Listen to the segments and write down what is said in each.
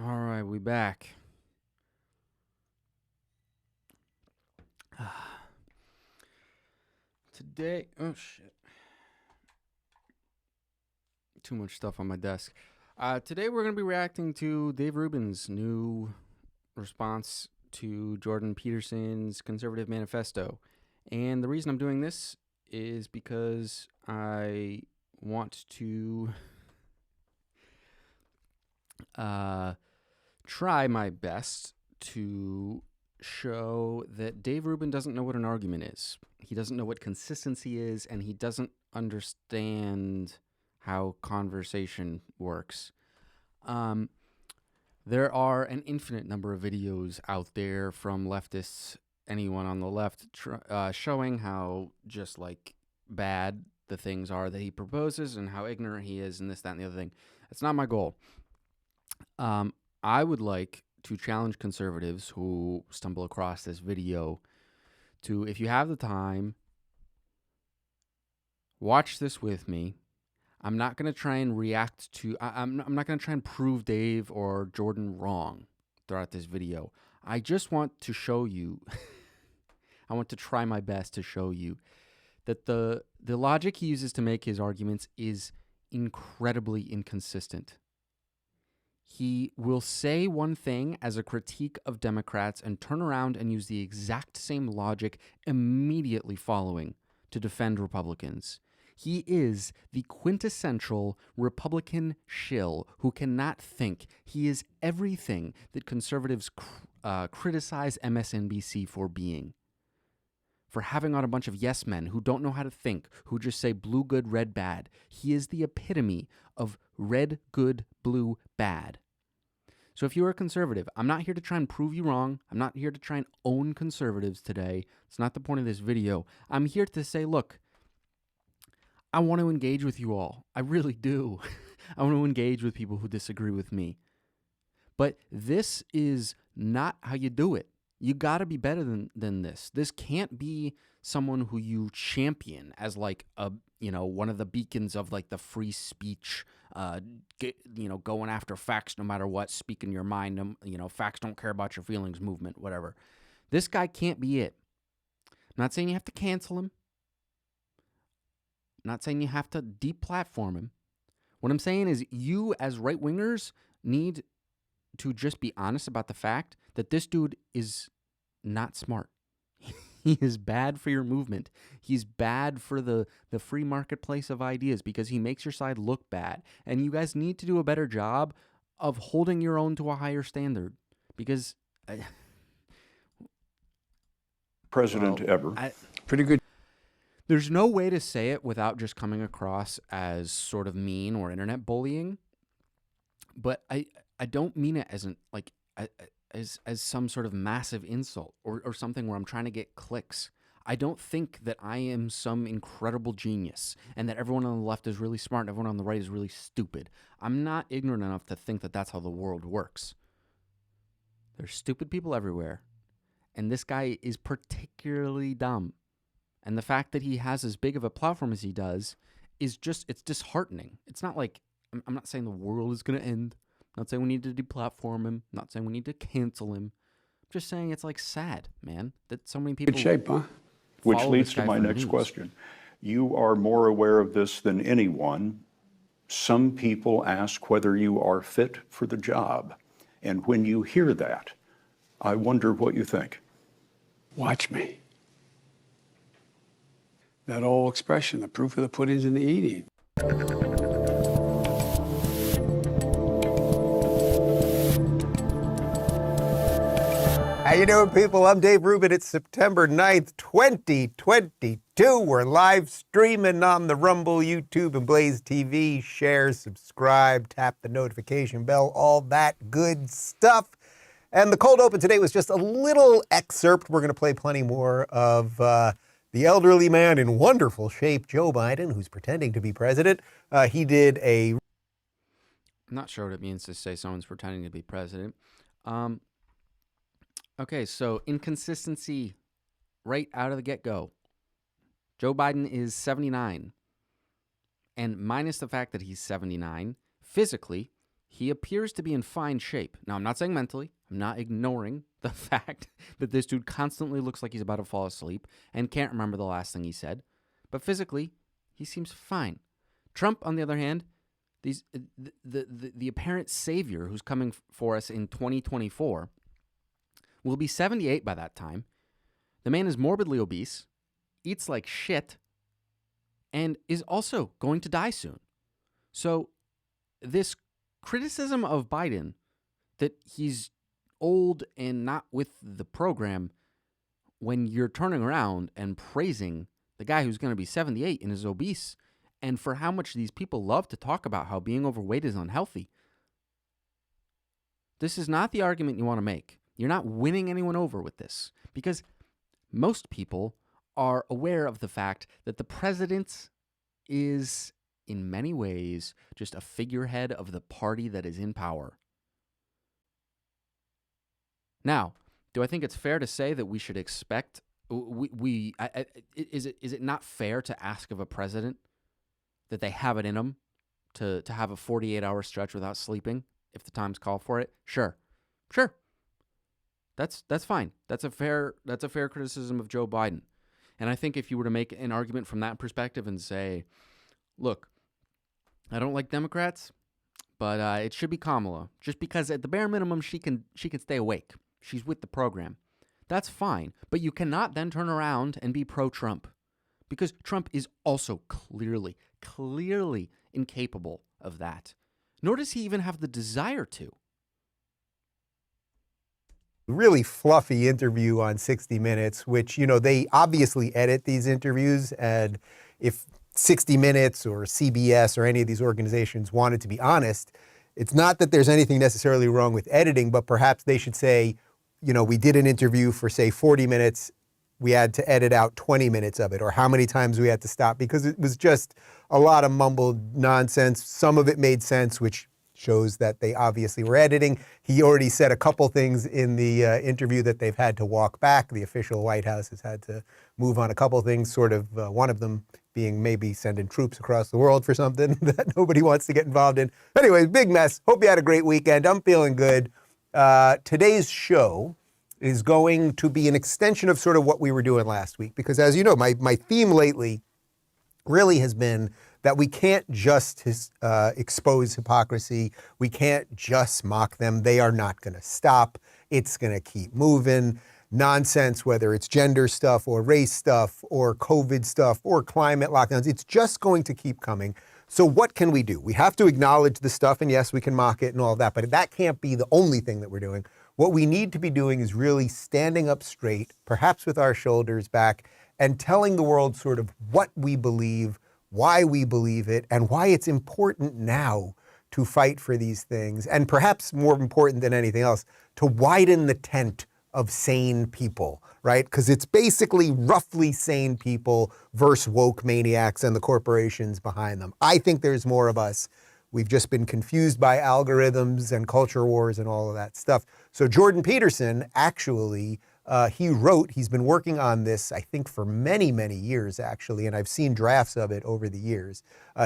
All right, we back. Today, oh shit. Too much stuff on my desk. Today we're going to be reacting to Dave Rubin's new response to Jordan Peterson's conservative manifesto. And the reason I'm doing this is because I want to try my best to show that Dave Rubin doesn't know what an argument is. He doesn't know what consistency is, and he doesn't understand how conversation works. There are an infinite number of videos out there from leftists, anyone on the left, showing how just like bad the things are that he proposes and how ignorant he is and this, that, and the other thing. That's not my goal. I would like to challenge conservatives who stumble across this video to, if you have the time, watch this with me. I'm not going to try and react to, I'm not going to try and prove Dave or Jordan wrong throughout this video. I just want to show you, I want to try my best to show you that the logic he uses to make his arguments is incredibly inconsistent. He will say one thing as a critique of Democrats and turn around and use the exact same logic immediately following to defend Republicans. He is the quintessential Republican shill who cannot think. He is everything that conservatives criticize MSNBC for being. For having on a bunch of yes men who don't know how to think, who just say blue good, red bad. He is the epitome of red good, blue bad. So if you're a conservative, I'm not here to try and prove you wrong. I'm not here to try and own conservatives today. It's not the point of this video. I'm here to say, look, I want to engage with you all. I really do. I want to engage with people who disagree with me. But this is not how you do it. You got to be better than this. This can't be someone who you champion as like a, one of the beacons of like the free speech, going after facts no matter what, speaking your mind, facts don't care about your feelings movement, whatever. This guy can't be it. I'm not saying you have to cancel him. I'm not saying you have to deplatform him. What I'm saying is you as right-wingers need to just be honest about the fact that this dude is not smart. He is bad for your movement. He's bad for the free marketplace of ideas because he makes your side look bad. And you guys need to do a better job of holding your own to a higher standard because... President ever. Pretty good. There's no way to say it without just coming across as sort of mean or internet bullying. But I don't mean it as as some sort of massive insult or something where I'm trying to get clicks. I don't think that I am some incredible genius and that everyone on the left is really smart and everyone on the right is really stupid. I'm not ignorant enough to think that that's how the world works. There's stupid people everywhere, and this guy is particularly dumb. And the fact that he has as big of a platform as he does is it's disheartening. It's not like, I'm not saying the world is going to end. I'm not saying we need to deplatform him. I'm not saying we need to cancel him. I'm just saying it's like sad, man, that so many people... Good shape, huh? Which leads to my next question. You are more aware of this than anyone. Some people ask whether you are fit for the job. And when you hear that, I wonder what you think. Watch me. That old expression, the proof of the pudding's in the eating. How you doing, people? I'm Dave Rubin. It's September 9th, 2022. We're live streaming on the Rumble, YouTube, and Blaze TV. Share, subscribe, tap the notification bell, all that good stuff. And the cold open today was just a little excerpt. We're going to play plenty more of the elderly man in wonderful shape, Joe Biden, who's pretending to be president. He did a... I'm not sure what it means to say someone's pretending to be president. Okay, so inconsistency right out of the get-go. Joe Biden is 79. And minus the fact that he's 79, physically, he appears to be in fine shape. Now, I'm not saying mentally. I'm not ignoring the fact that this dude constantly looks like he's about to fall asleep and can't remember the last thing he said. But physically, he seems fine. Trump, on the other hand, the apparent savior who's coming for us in 2024 will be 78 by that time. The man is morbidly obese, eats like shit, and is also going to die soon. So this criticism of Biden that he's old and not with the program, when you're turning around and praising the guy who's going to be 78 and is obese, and for how much these people love to talk about how being overweight is unhealthy, this is not the argument you want to make. You're not winning anyone over with this, because most people are aware of the fact that the president is, in many ways, just a figurehead of the party that is in power. Now, do I think it's fair to say that we should expect, is it not fair to ask of a president that they have it in them to have a 48-hour stretch without sleeping if the times call for it? Sure. That's fine. That's a fair criticism of Joe Biden. And I think if you were to make an argument from that perspective and say, look, I don't like Democrats, but it should be Kamala, just because at the bare minimum she can stay awake. She's with the program. That's fine. But you cannot then turn around and be pro-Trump, because Trump is also clearly incapable of that. Nor does he even have the desire to. Really fluffy interview on 60 Minutes, which, they obviously edit these interviews. And if 60 Minutes or CBS or any of these organizations wanted to be honest, it's not that there's anything necessarily wrong with editing, but perhaps they should say, we did an interview for, say, 40 minutes. We had to edit out 20 minutes of it, or how many times we had to stop, because it was just a lot of mumbled nonsense. Some of it made sense, which shows that they obviously were editing. He already said a couple things in the interview that they've had to walk back. The official White House has had to move on a couple things, sort of one of them being maybe sending troops across the world for something that nobody wants to get involved in. Anyways, big mess. Hope you had a great weekend. I'm feeling good. Today's show is going to be an extension of sort of what we were doing last week, because as you know, my theme lately really has been that we can't just expose hypocrisy. We can't just mock them. They are not going to stop. It's going to keep moving. Nonsense, whether it's gender stuff or race stuff or COVID stuff or climate lockdowns, it's just going to keep coming. So what can we do? We have to acknowledge the stuff, and yes, we can mock it and all of that, but that can't be the only thing that we're doing. What we need to be doing is really standing up straight, perhaps with our shoulders back, and telling the world sort of what we believe, why we believe it, and why it's important now to fight for these things, and perhaps more important than anything else, to widen the tent of sane people, right? Because it's basically roughly sane people versus woke maniacs and the corporations behind them. I think there's more of us. We've just been confused by algorithms and culture wars and all of that stuff. So Jordan Peterson, actually, he's been working on this, I think, for many, many years, actually, and I've seen drafts of it over the years.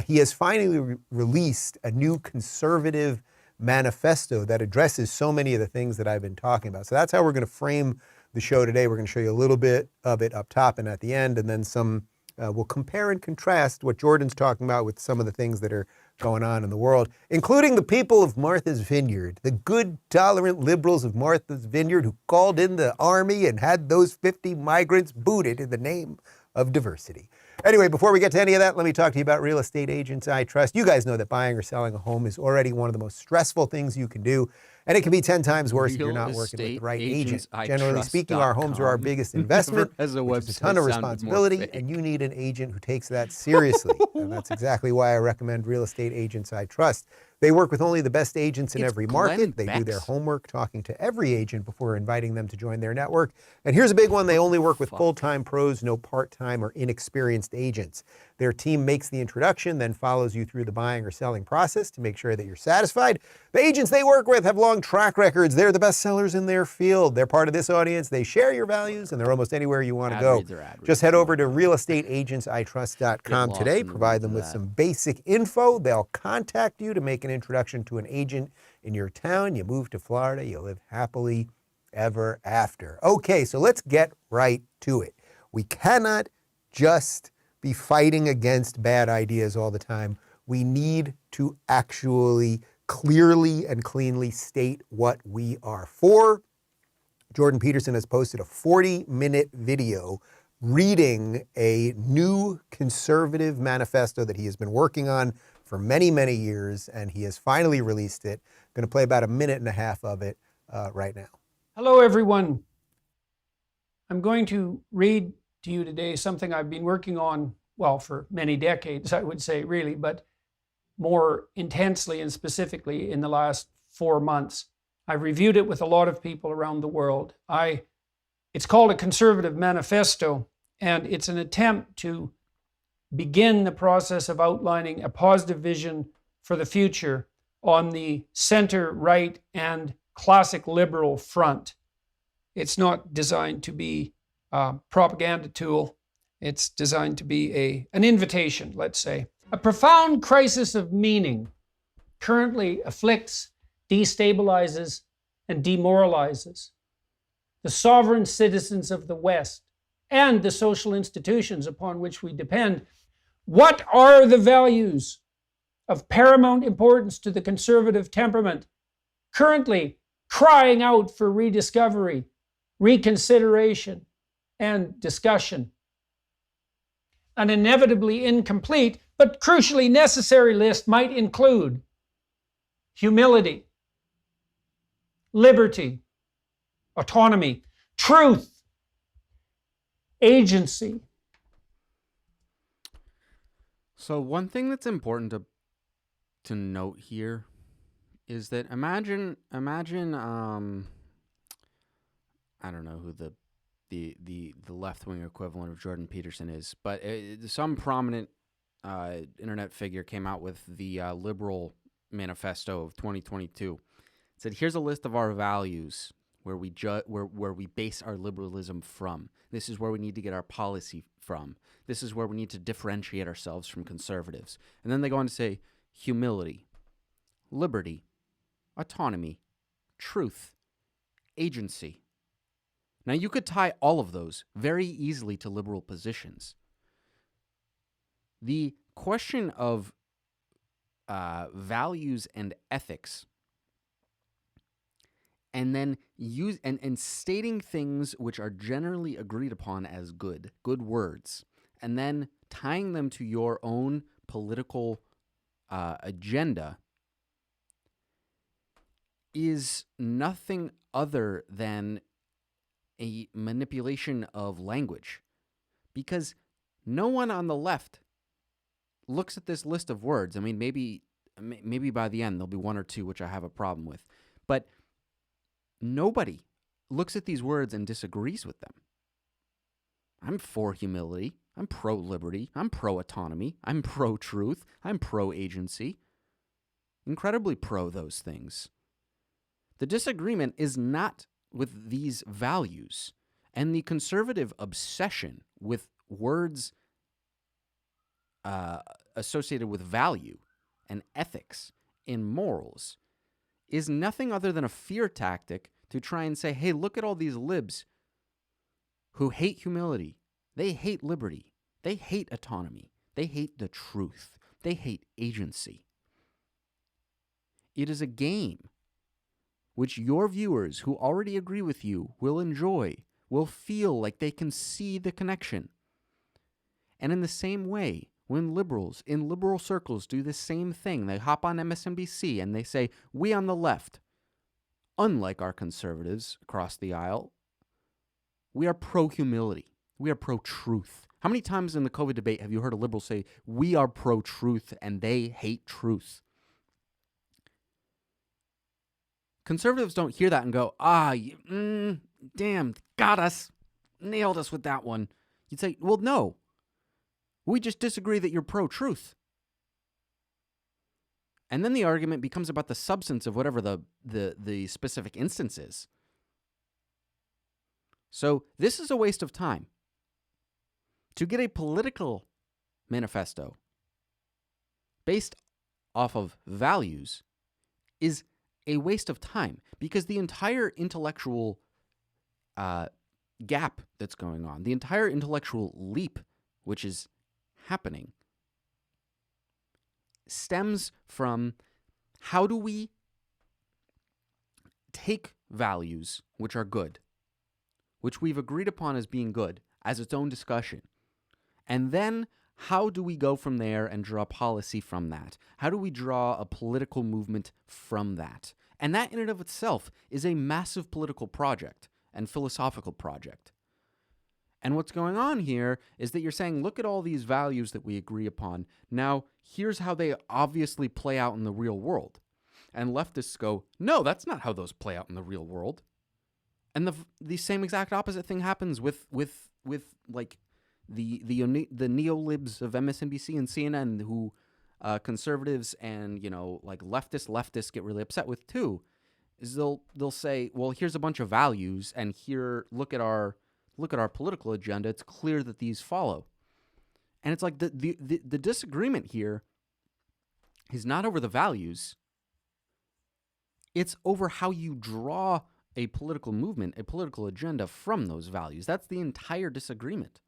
He has finally released a new conservative manifesto that addresses so many of the things that I've been talking about. So that's how we're going to frame the show today. We're going to show you a little bit of it up top and at the end, and then some. We'll compare and contrast what Jordan's talking about with some of the things that are going on in the world, including the people of Martha's Vineyard, the good, tolerant liberals of Martha's Vineyard who called in the army and had those 50 migrants booted in the name of diversity. Anyway, before we get to any of that, let me talk to you about Real Estate Agents I Trust. You guys know that buying or selling a home is already one of the most stressful things you can do, and it can be 10 times worse if you're not working with the right agent. Generally speaking, our homes are our biggest investment, which is a ton of responsibility, and you need an agent who takes that seriously. And that's exactly why I recommend Real Estate Agents I Trust. They work with only the best agents in every market. They do their homework talking to every agent before inviting them to join their network. And here's a big one. They only work with full-time pros, no part-time or inexperienced agents. Their team makes the introduction, then follows you through the buying or selling process to make sure that you're satisfied. The agents they work with have long track records. They're the best sellers in their field. They're part of this audience. They share your values, and they're almost anywhere you want to go. Just head over to realestateagentsitrust.com today. Provide them with some basic info. They'll contact you to make an introduction to an agent in your town. You move to Florida. You live happily ever after. Okay, so let's get right to it. We cannot just be fighting against bad ideas all the time. We need to actually clearly and cleanly state what we are for. Jordan Peterson has posted a 40-minute video reading a new conservative manifesto that he has been working on for many, many years, and he has finally released it. I'm going to play about a minute and a half of it right now. Hello, everyone. I'm going to read to you today something I've been working on, well, for many decades, I would say, really, but more intensely and specifically in the last 4 months. I've reviewed it with a lot of people around the world. It's called a conservative manifesto, and it's an attempt to begin the process of outlining a positive vision for the future on the center, right, and classic liberal front. It's not designed to be a propaganda tool. It's designed to be an invitation, let's say. A profound crisis of meaning currently afflicts, destabilizes, and demoralizes the sovereign citizens of the West and the social institutions upon which we depend. What are the values of paramount importance to the conservative temperament currently crying out for rediscovery, reconsideration, and discussion? An inevitably incomplete but crucially necessary list might include humility, liberty, autonomy, truth, agency. So one thing that's important to note here is that imagine I don't know who the left-wing equivalent of Jordan Peterson is, but some prominent internet figure came out with the liberal manifesto of 2022. It said, here's a list of our values where we base our liberalism from. This is where we need to get our policy from. This is where we need to differentiate ourselves from conservatives. And then they go on to say humility, liberty, autonomy, truth, agency. Now, you could tie all of those very easily to liberal positions. The question of values and ethics, and then and stating things which are generally agreed upon as good words, and then tying them to your own political agenda is nothing other than a manipulation of language, because no one on the left looks at this list of words. I mean, maybe by the end there'll be one or two which I have a problem with, but nobody looks at these words and disagrees with them. I'm for humility. I'm pro-liberty. I'm pro-autonomy. I'm pro-truth. I'm pro-agency. Incredibly pro those things. The disagreement is not with these values, and the conservative obsession with words associated with value and ethics and morals is nothing other than a fear tactic to try and say, hey, look at all these libs who hate humility. They hate liberty. They hate autonomy. They hate the truth. They hate agency. It is a game which your viewers who already agree with you will enjoy, will feel like they can see the connection. And in the same way, when liberals in liberal circles do the same thing, they hop on MSNBC and they say, we on the left, unlike our conservatives across the aisle, we are pro-humility. We are pro-truth. How many times in the COVID debate have you heard a liberal say, we are pro-truth and they hate truth? Conservatives don't hear that and go, damn, got us, nailed us with that one. You'd say, well, no. We just disagree that you're pro-truth. And then the argument becomes about the substance of whatever the specific instance is. So this is a waste of time. To get a political manifesto based off of values is a waste of time, because the entire intellectual gap that's going on, the entire intellectual leap which is happening, stems from how do we take values which are good, which we've agreed upon as being good, as its own discussion, and then how do we go from there and draw policy from that? How do we draw a political movement from that? And that in and of itself is a massive political project and philosophical project. And what's going on here is that you're saying, look at all these values that we agree upon. Now, here's how they obviously play out in the real world. And leftists go, no, that's not how those play out in the real world. And the same exact opposite thing happens with like the neolibs of MSNBC and CNN, who conservatives and like leftists get really upset with too. Is they'll say, well, here's a bunch of values, and here look at our political agenda. It's clear that these follow. And it's like the disagreement here is not over the values. It's over how you draw a political movement, a political agenda from those values. That's the entire disagreement.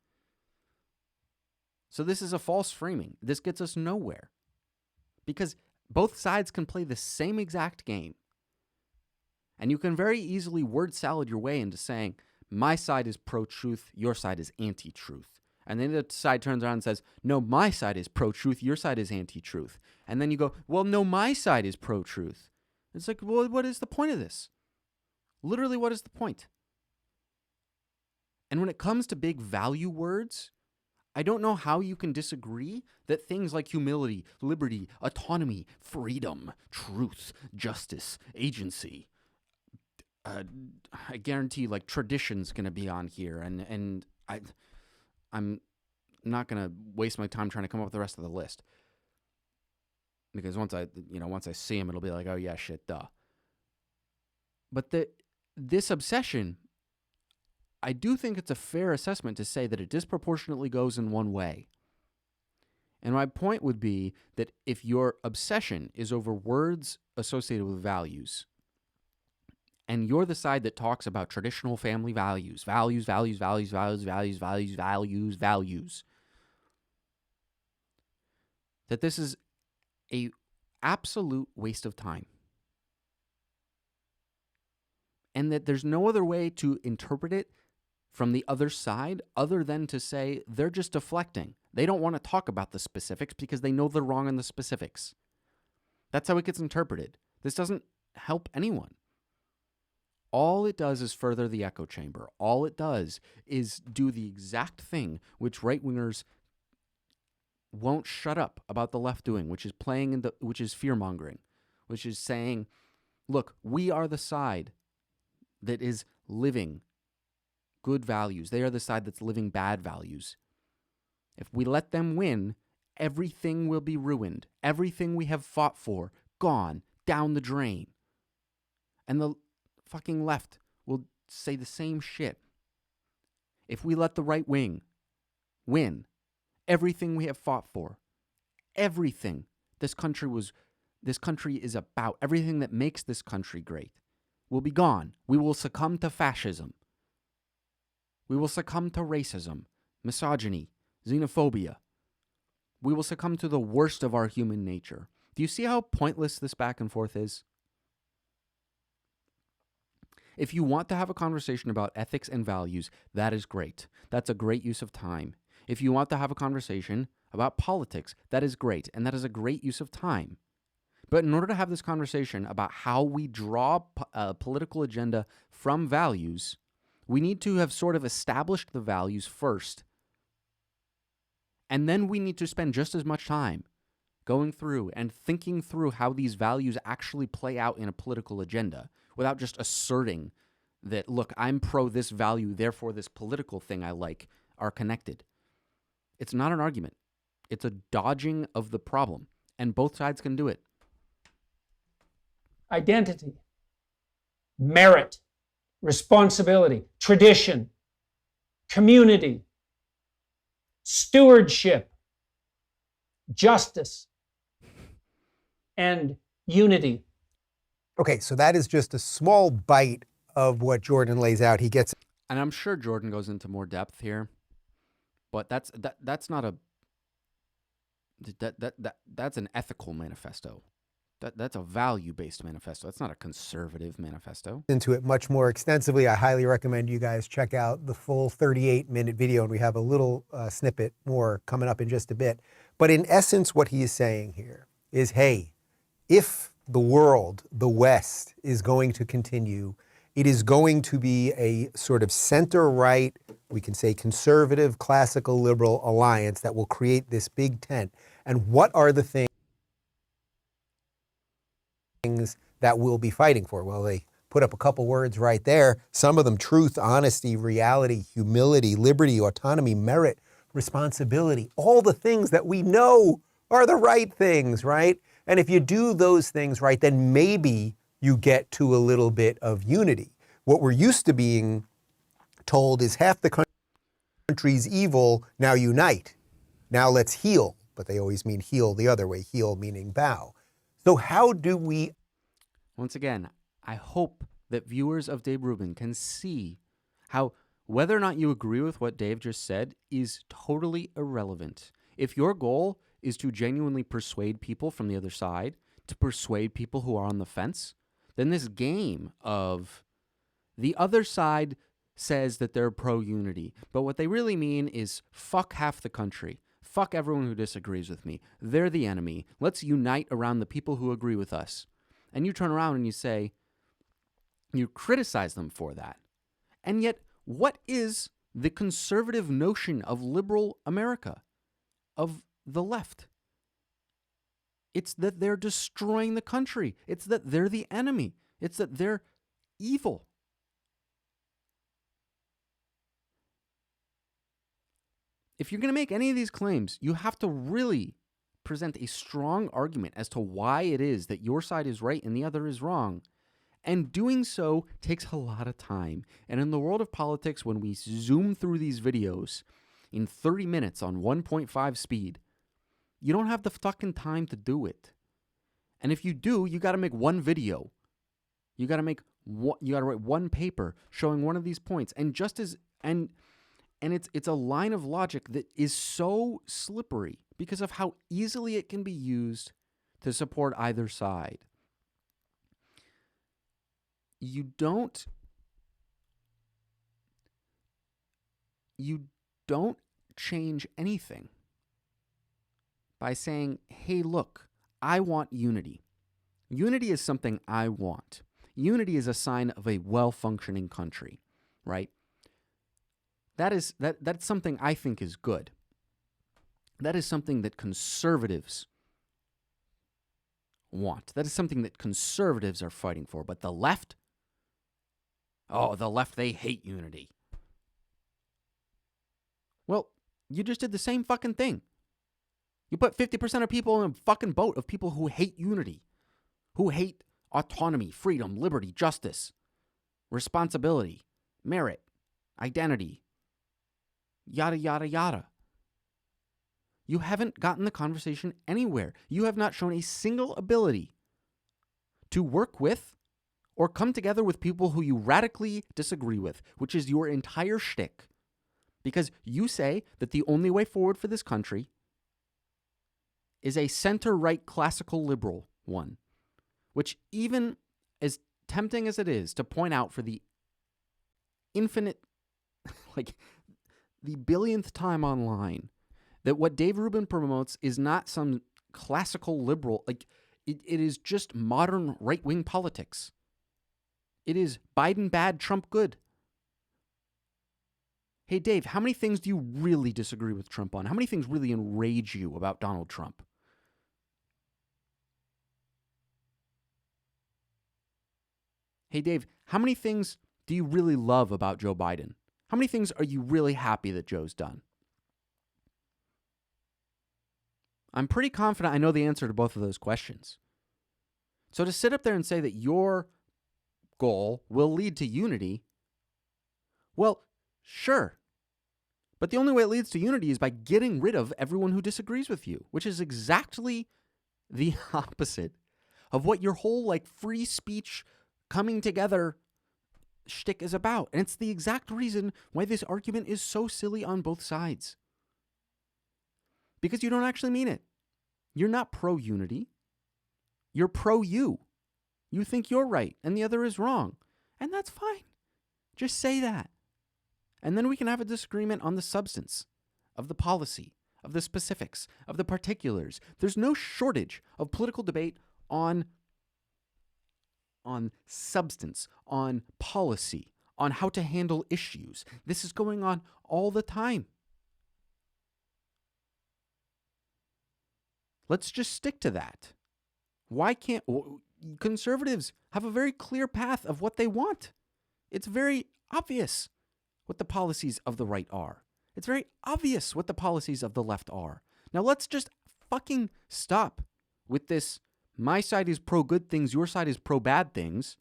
So this is a false framing. This gets us nowhere, because both sides can play the same exact game. And you can very easily word salad your way into saying, my side is pro-truth, your side is anti-truth. And then the other side turns around and says, no, my side is pro-truth, your side is anti-truth. And then you go, well, no, my side is pro-truth. It's like, well, what is the point of this? Literally, what is the point? And when it comes to big value words, I don't know how you can disagree that things like humility, liberty, autonomy, freedom, truth, justice, agency, I guarantee like tradition's going to be on here, and I'm not going to waste my time trying to come up with the rest of the list, because once I see them, it'll be like, oh yeah, shit, duh. But this obsession, I do think it's a fair assessment to say that it disproportionately goes in one way. And my point would be that if your obsession is over words associated with values, and you're the side that talks about traditional family values, values, that this is a absolute waste of time. And that there's no other way to interpret it from the other side other than to say they're just deflecting. They don't want to talk about the specifics because they know they're wrong on the specifics. That's how it gets interpreted. This doesn't help anyone. All it does is further the echo chamber. All it does is do the exact thing which right-wingers won't shut up about the left doing, which is which is fear-mongering, which is saying, look, we are the side that is living good values. They are the side that's living bad values. If we let them win, everything will be ruined. Everything we have fought for, gone, down the drain. And the fucking left will say the same shit. If we let the right wing win, everything we have fought for, everything this country is about, everything that makes this country great, will be gone. We will succumb to fascism. We will succumb to racism, misogyny, xenophobia. We will succumb to the worst of our human nature. Do you see how pointless this back and forth is? If you want to have a conversation about ethics and values, that is great. That's a great use of time. If you want to have a conversation about politics, that is great, and that is a great use of time. But in order to have this conversation about how we draw a political agenda from values, we need to have sort of established the values first. And then we need to spend just as much time going through and thinking through how these values actually play out in a political agenda, without just asserting that, look, I'm pro this value, therefore this political thing I like are connected. It's not an argument. It's a dodging of the problem, and both sides can do it. Identity, merit, responsibility, tradition, community, stewardship, justice, and unity. Okay, so that is just a small bite of what Jordan lays out. He gets, and I'm sure Jordan goes into more depth here, but that's not a that's an ethical manifesto. That's a value-based manifesto. That's not a conservative manifesto. Into it much more extensively. I highly recommend you guys check out the full 38-minute video, and we have a little snippet more coming up in just a bit. But in essence, what he is saying here is, hey, if the world, the West, is going to continue, it is going to be a sort of center-right, we can say conservative, classical, liberal alliance that will create this big tent. And what are the things that we'll be fighting for? Well, they put up a couple words right there. Some of them: truth, honesty, reality, humility, liberty, autonomy, merit, responsibility. All the things that we know are the right things, right? And if you do those things right, then maybe you get to a little bit of unity. What we're used to being told is half the country's evil, now unite. Now let's heal. But they always mean heal the other way, heal meaning bow. So how do we... Once again, I hope that viewers of Dave Rubin can see how whether or not you agree with what Dave just said is totally irrelevant. If your goal is to genuinely persuade people from the other side, to persuade people who are on the fence, then this game of the other side says that they're pro-unity, but what they really mean is fuck half the country. Fuck everyone who disagrees with me. They're the enemy. Let's unite around the people who agree with us. And you turn around and you say, you criticize them for that. And yet, what is the conservative notion of liberal America, of the left? It's that they're destroying the country. It's that they're the enemy. It's that they're evil. If you're going to make any of these claims, you have to really present a strong argument as to why it is that your side is right and the other is wrong. And doing so takes a lot of time. And in the world of politics, when we zoom through these videos in 30 minutes on 1.5 speed, you don't have the fucking time to do it. And if you do, you got to make one video. You got to write one paper showing one of these points. And just as and it's a line of logic that is so slippery because of how easily it can be used to support either side. You don't change anything by saying, hey, look, I want unity. Unity is something I want. Unity is a sign of a well-functioning country, right? That's something I think is good. That is something that conservatives want. That is something that conservatives are fighting for. But the left, they hate unity. Well, you just did the same fucking thing. You put 50% of people in a fucking boat of people who hate unity, who hate autonomy, freedom, liberty, justice, responsibility, merit, identity, yada, yada, yada. You haven't gotten the conversation anywhere. You have not shown a single ability to work with or come together with people who you radically disagree with, which is your entire shtick. Because you say that the only way forward for this country is a center-right classical liberal one, which even as tempting as it is to point out for the infinite, the billionth time online, that what Dave Rubin promotes is not some classical liberal, it is just modern right-wing politics. It is Biden bad, Trump good. Hey, Dave, how many things do you really disagree with Trump on? How many things really enrage you about Donald Trump? Hey, Dave, how many things do you really love about Joe Biden? How many things are you really happy that Joe's done? I'm pretty confident I know the answer to both of those questions. So to sit up there and say that your goal will lead to unity, well, sure. But the only way it leads to unity is by getting rid of everyone who disagrees with you, which is exactly the opposite of what your whole like free speech coming together shtick is about. And it's the exact reason why this argument is so silly on both sides. Because you don't actually mean it. You're not pro-unity. You're pro-you. You think you're right and the other is wrong. And that's fine. Just say that. And then we can have a disagreement on the substance of the policy, of the specifics, of the particulars. There's no shortage of political debate on substance, on policy, on how to handle issues. This is going on all the time. Let's just stick to that. Why can't conservatives have a very clear path of what they want? It's very obvious what the policies of the right are. It's very obvious what the policies of the left are. Now let's just fucking stop with this, my side is pro-good things, your side is pro-bad things,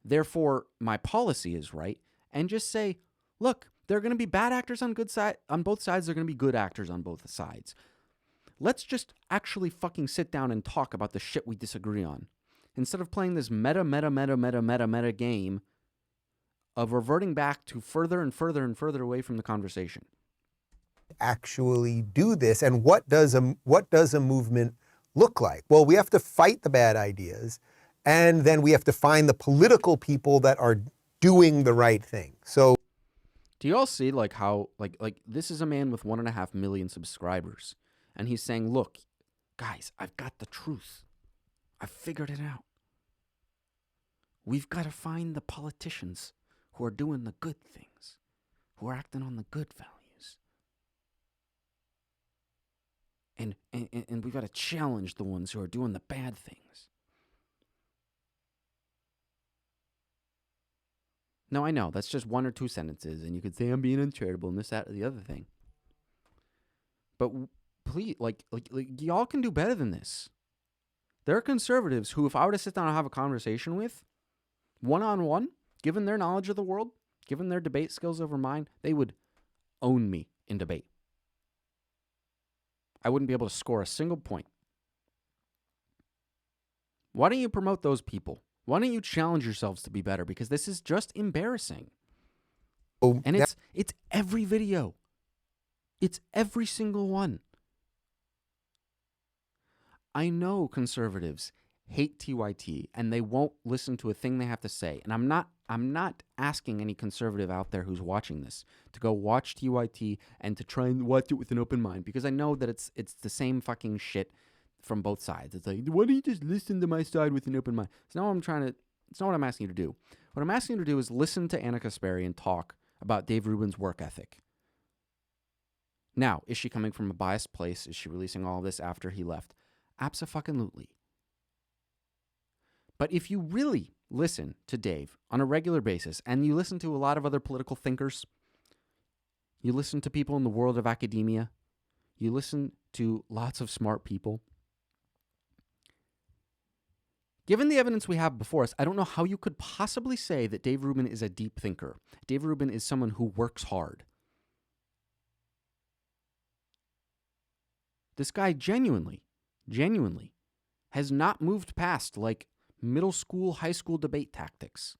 therefore my policy is right, and just say, look, there are going to be bad actors on both sides, there are going to be good actors on both sides. Let's just actually fucking sit down and talk about the shit we disagree on, instead of playing this meta game of reverting back to further and further and further away from the conversation. Actually do this, and what does a movement look like? Well, we have to fight the bad ideas, and then we have to find the political people that are doing the right thing. So, do you all see like how like this is a man with 1.5 million subscribers, and he's saying, "Look, guys, I've got the truth. I've figured it out. We've got to find the politicians who are doing the good things, who are acting on the good values. And we've got to challenge the ones who are doing the bad things." Now, I know, that's just 1 or 2 sentences, and you could say I'm being uncharitable and this, that, or the other thing. But please, like y'all can do better than this. There are conservatives who, if I were to sit down and have a conversation with, one-on-one, given their knowledge of the world, given their debate skills over mine, they would own me in debate. I wouldn't be able to score a single point. Why don't you promote those people? Why don't you challenge yourselves to be better? Because this is just embarrassing. And it's every video. It's every single one. I know conservatives hate TYT and they won't listen to a thing they have to say. And I'm not asking any conservative out there who's watching this to go watch TYT and to try and watch it with an open mind, because I know that it's the same fucking shit from both sides. It's like, why don't you just listen to my side with an open mind? It's not what I'm asking you to do. What I'm asking you to do is listen to Anna Kasparian talk about Dave Rubin's work ethic. Now, is she coming from a biased place? Is she releasing all this after he left? Abso-fucking-lutely. But if you really listen to Dave on a regular basis, and you listen to a lot of other political thinkers, you listen to people in the world of academia, you listen to lots of smart people, given the evidence we have before us, I don't know how you could possibly say that Dave Rubin is a deep thinker. Dave Rubin is someone who works hard. This guy genuinely has not moved past like middle school, high school debate tactics.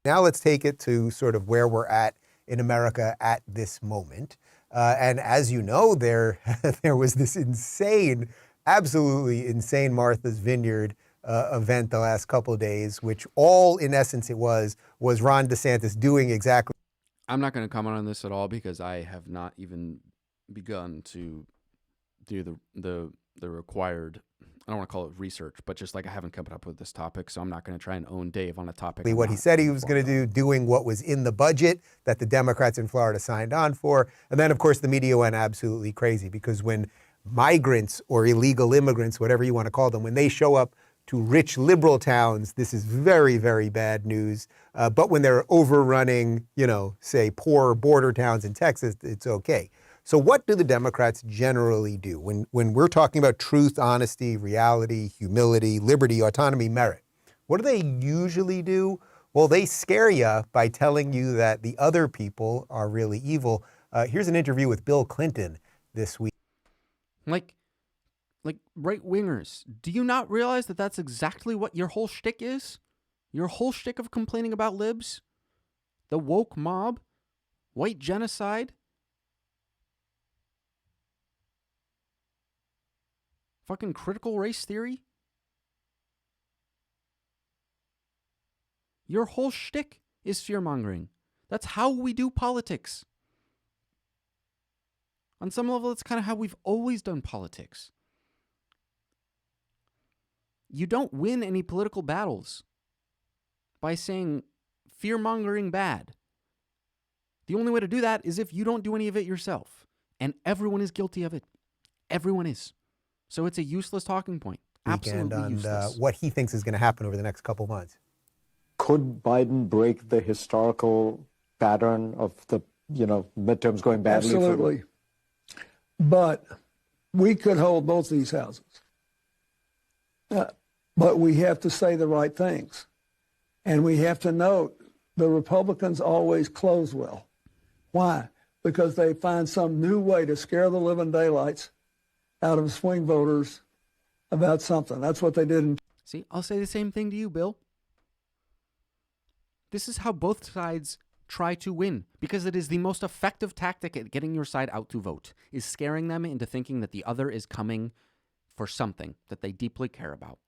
Now let's take it to sort of where we're at in America at this moment. And as you know, there was this absolutely insane Martha's Vineyard event the last couple of days, which all in essence it was Ron DeSantis doing exactly. I'm not going to comment on this at all because I have not even begun to do the required, I don't want to call it research, but just like I haven't come up with this topic, so I'm not going to try and own Dave on a topic. What he said he was going to do, doing what was in the budget that the Democrats in Florida signed on for. And then, of course, the media went absolutely crazy because when migrants or illegal immigrants, whatever you want to call them, when they show up to rich liberal towns, this is very, very bad news. But when they're overrunning, say poor border towns in Texas, it's okay. So what do the Democrats generally do when we're talking about truth, honesty, reality, humility, liberty, autonomy, merit? What do they usually do? Well, they scare you by telling you that the other people are really evil. Here's an interview with Bill Clinton this week. Like right-wingers, do you not realize that that's exactly what your whole shtick is? Your whole shtick of complaining about libs? The woke mob? White genocide? Fucking critical race theory? Your whole shtick is fear-mongering. That's how we do politics. On some level, it's kind of how we've always done politics. You don't win any political battles by saying fear-mongering bad. The only way to do that is if you don't do any of it yourself. And everyone is guilty of it. Everyone is. So it's a useless talking point. Absolutely useless. What he thinks is going to happen over the next couple months. Could Biden break the historical pattern of the, midterms going badly? Absolutely. But we could hold both these houses. But we have to say the right things. And we have to note the Republicans always close well. Why? Because they find some new way to scare the living daylights out of swing voters about something. That's what they did. See, I'll say the same thing to you, Bill. This is how both sides try to win, because it is the most effective tactic at getting your side out to vote, is scaring them into thinking that the other is coming for something that they deeply care about,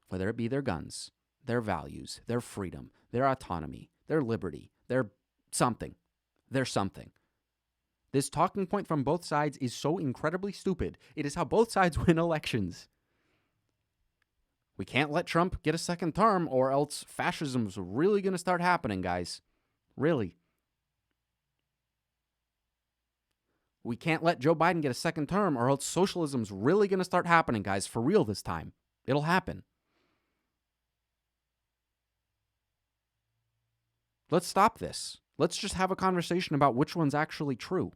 whether it be their guns, their values, their freedom, their autonomy, their liberty, their something. They're something. This talking point from both sides is so incredibly stupid. It is how both sides win elections. We can't let Trump get a second term or else fascism's really going to start happening, guys. Really. We can't let Joe Biden get a second term or else socialism's really going to start happening, guys. For real this time. It'll happen. Let's stop this. Let's just have a conversation about which one's actually true.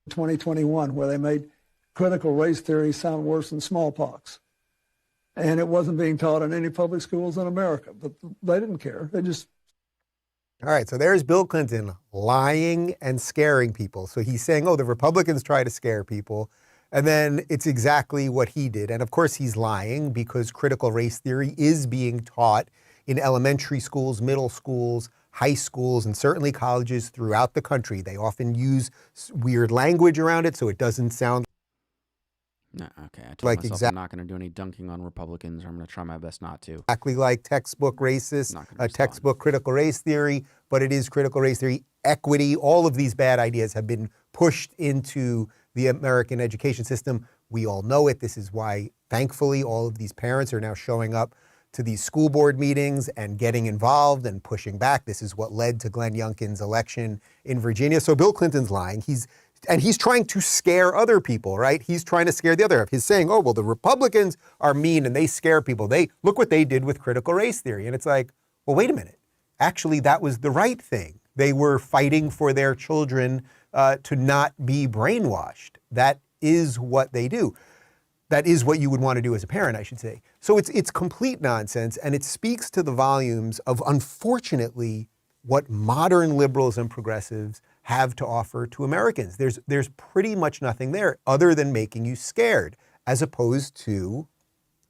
2021, where they made critical race theory sound worse than smallpox. And it wasn't being taught in any public schools in America, but they didn't care. They just... All right, so there's Bill Clinton lying and scaring people. So he's saying, the Republicans try to scare people. And then it's exactly what he did. And of course he's lying because critical race theory is being taught in elementary schools, middle schools, high schools, and certainly colleges throughout the country. They often use weird language around it so it doesn't sound... No, okay, I told myself I'm not going to do any dunking on Republicans, or I'm going to try my best not to. Exactly like textbook racist, textbook critical race theory, but it is critical race theory, equity. All of these bad ideas have been pushed into the American education system. We all know it. This is why, thankfully, all of these parents are now showing up to these school board meetings and getting involved and pushing back. This is what led to Glenn Youngkin's election in Virginia. So Bill Clinton's lying. He's trying to scare other people, right? He's trying to scare the other. He's saying, the Republicans are mean and they scare people. Look what they did with critical race theory. And it's like, well, wait a minute. Actually, that was the right thing. They were fighting for their children to not be brainwashed. That is what they do. That is what you would want to do as a parent, I should say. So it's complete nonsense, and it speaks to the volumes of, unfortunately, what modern liberals and progressives have to offer to Americans. There's pretty much nothing there other than making you scared, as opposed to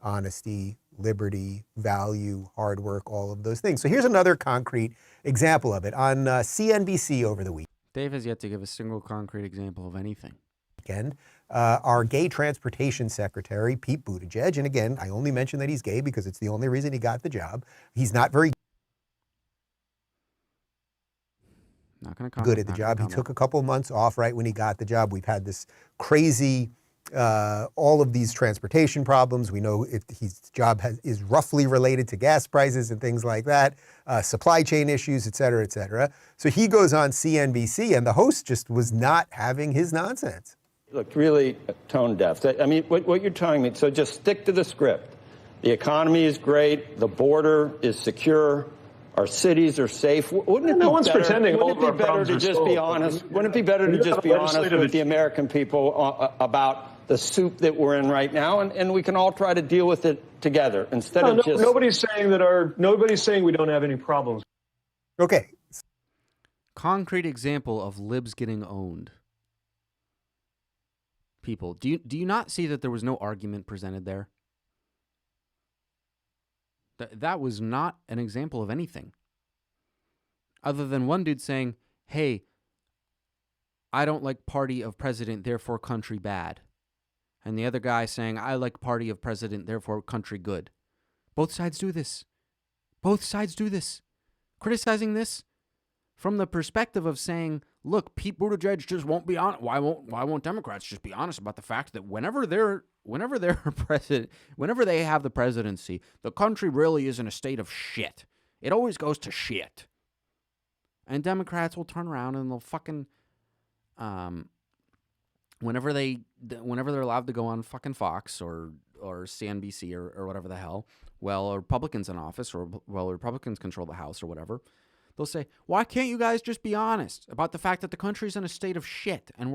honesty, liberty, value, hard work, all of those things. So here's another concrete example of it. On CNBC over the weekend, Dave has yet to give a single concrete example of anything. Our gay transportation secretary, Pete Buttigieg, and again, I only mention that he's gay because it's the only reason he got the job. He's not very good at the job. He took a couple months off right when he got the job. We've had this crazy, all of these transportation problems. We know his job is roughly related to gas prices and things like that, supply chain issues, et cetera, et cetera. So he goes on CNBC, and the host just was not having his nonsense. Look, really tone deaf. I mean, what you're telling me, so just stick to the script. The economy is great. The border is secure. Our cities are safe. Wouldn't it be no one's better, pretending all wouldn't of it our be better problems to are just solved? be honest? Wouldn't it be better to just be honest with the American people about the soup that we're in right now, and we can all try to deal with it together instead of just... Nobody's saying we don't have any problems. Okay. Concrete example of libs getting owned. People, do you not see that there was no argument presented there? That was not an example of anything. Other than one dude saying, hey, I don't like party of president, therefore country bad. And the other guy saying, I like party of president, therefore country good. Both sides do this. Both sides do this. Criticizing this from the perspective of saying, look, Pete Buttigieg just won't be honest. Why won't Democrats just be honest about the fact that whenever they're president, whenever they have the presidency, the country really is in a state of shit. It always goes to shit. And Democrats will turn around and they'll fucking, whenever they're allowed to go on fucking Fox or CNBC or whatever the hell, well, Republicans in office or Republicans control the House or whatever, they'll say, why can't you guys just be honest about the fact that the country's in a state of shit and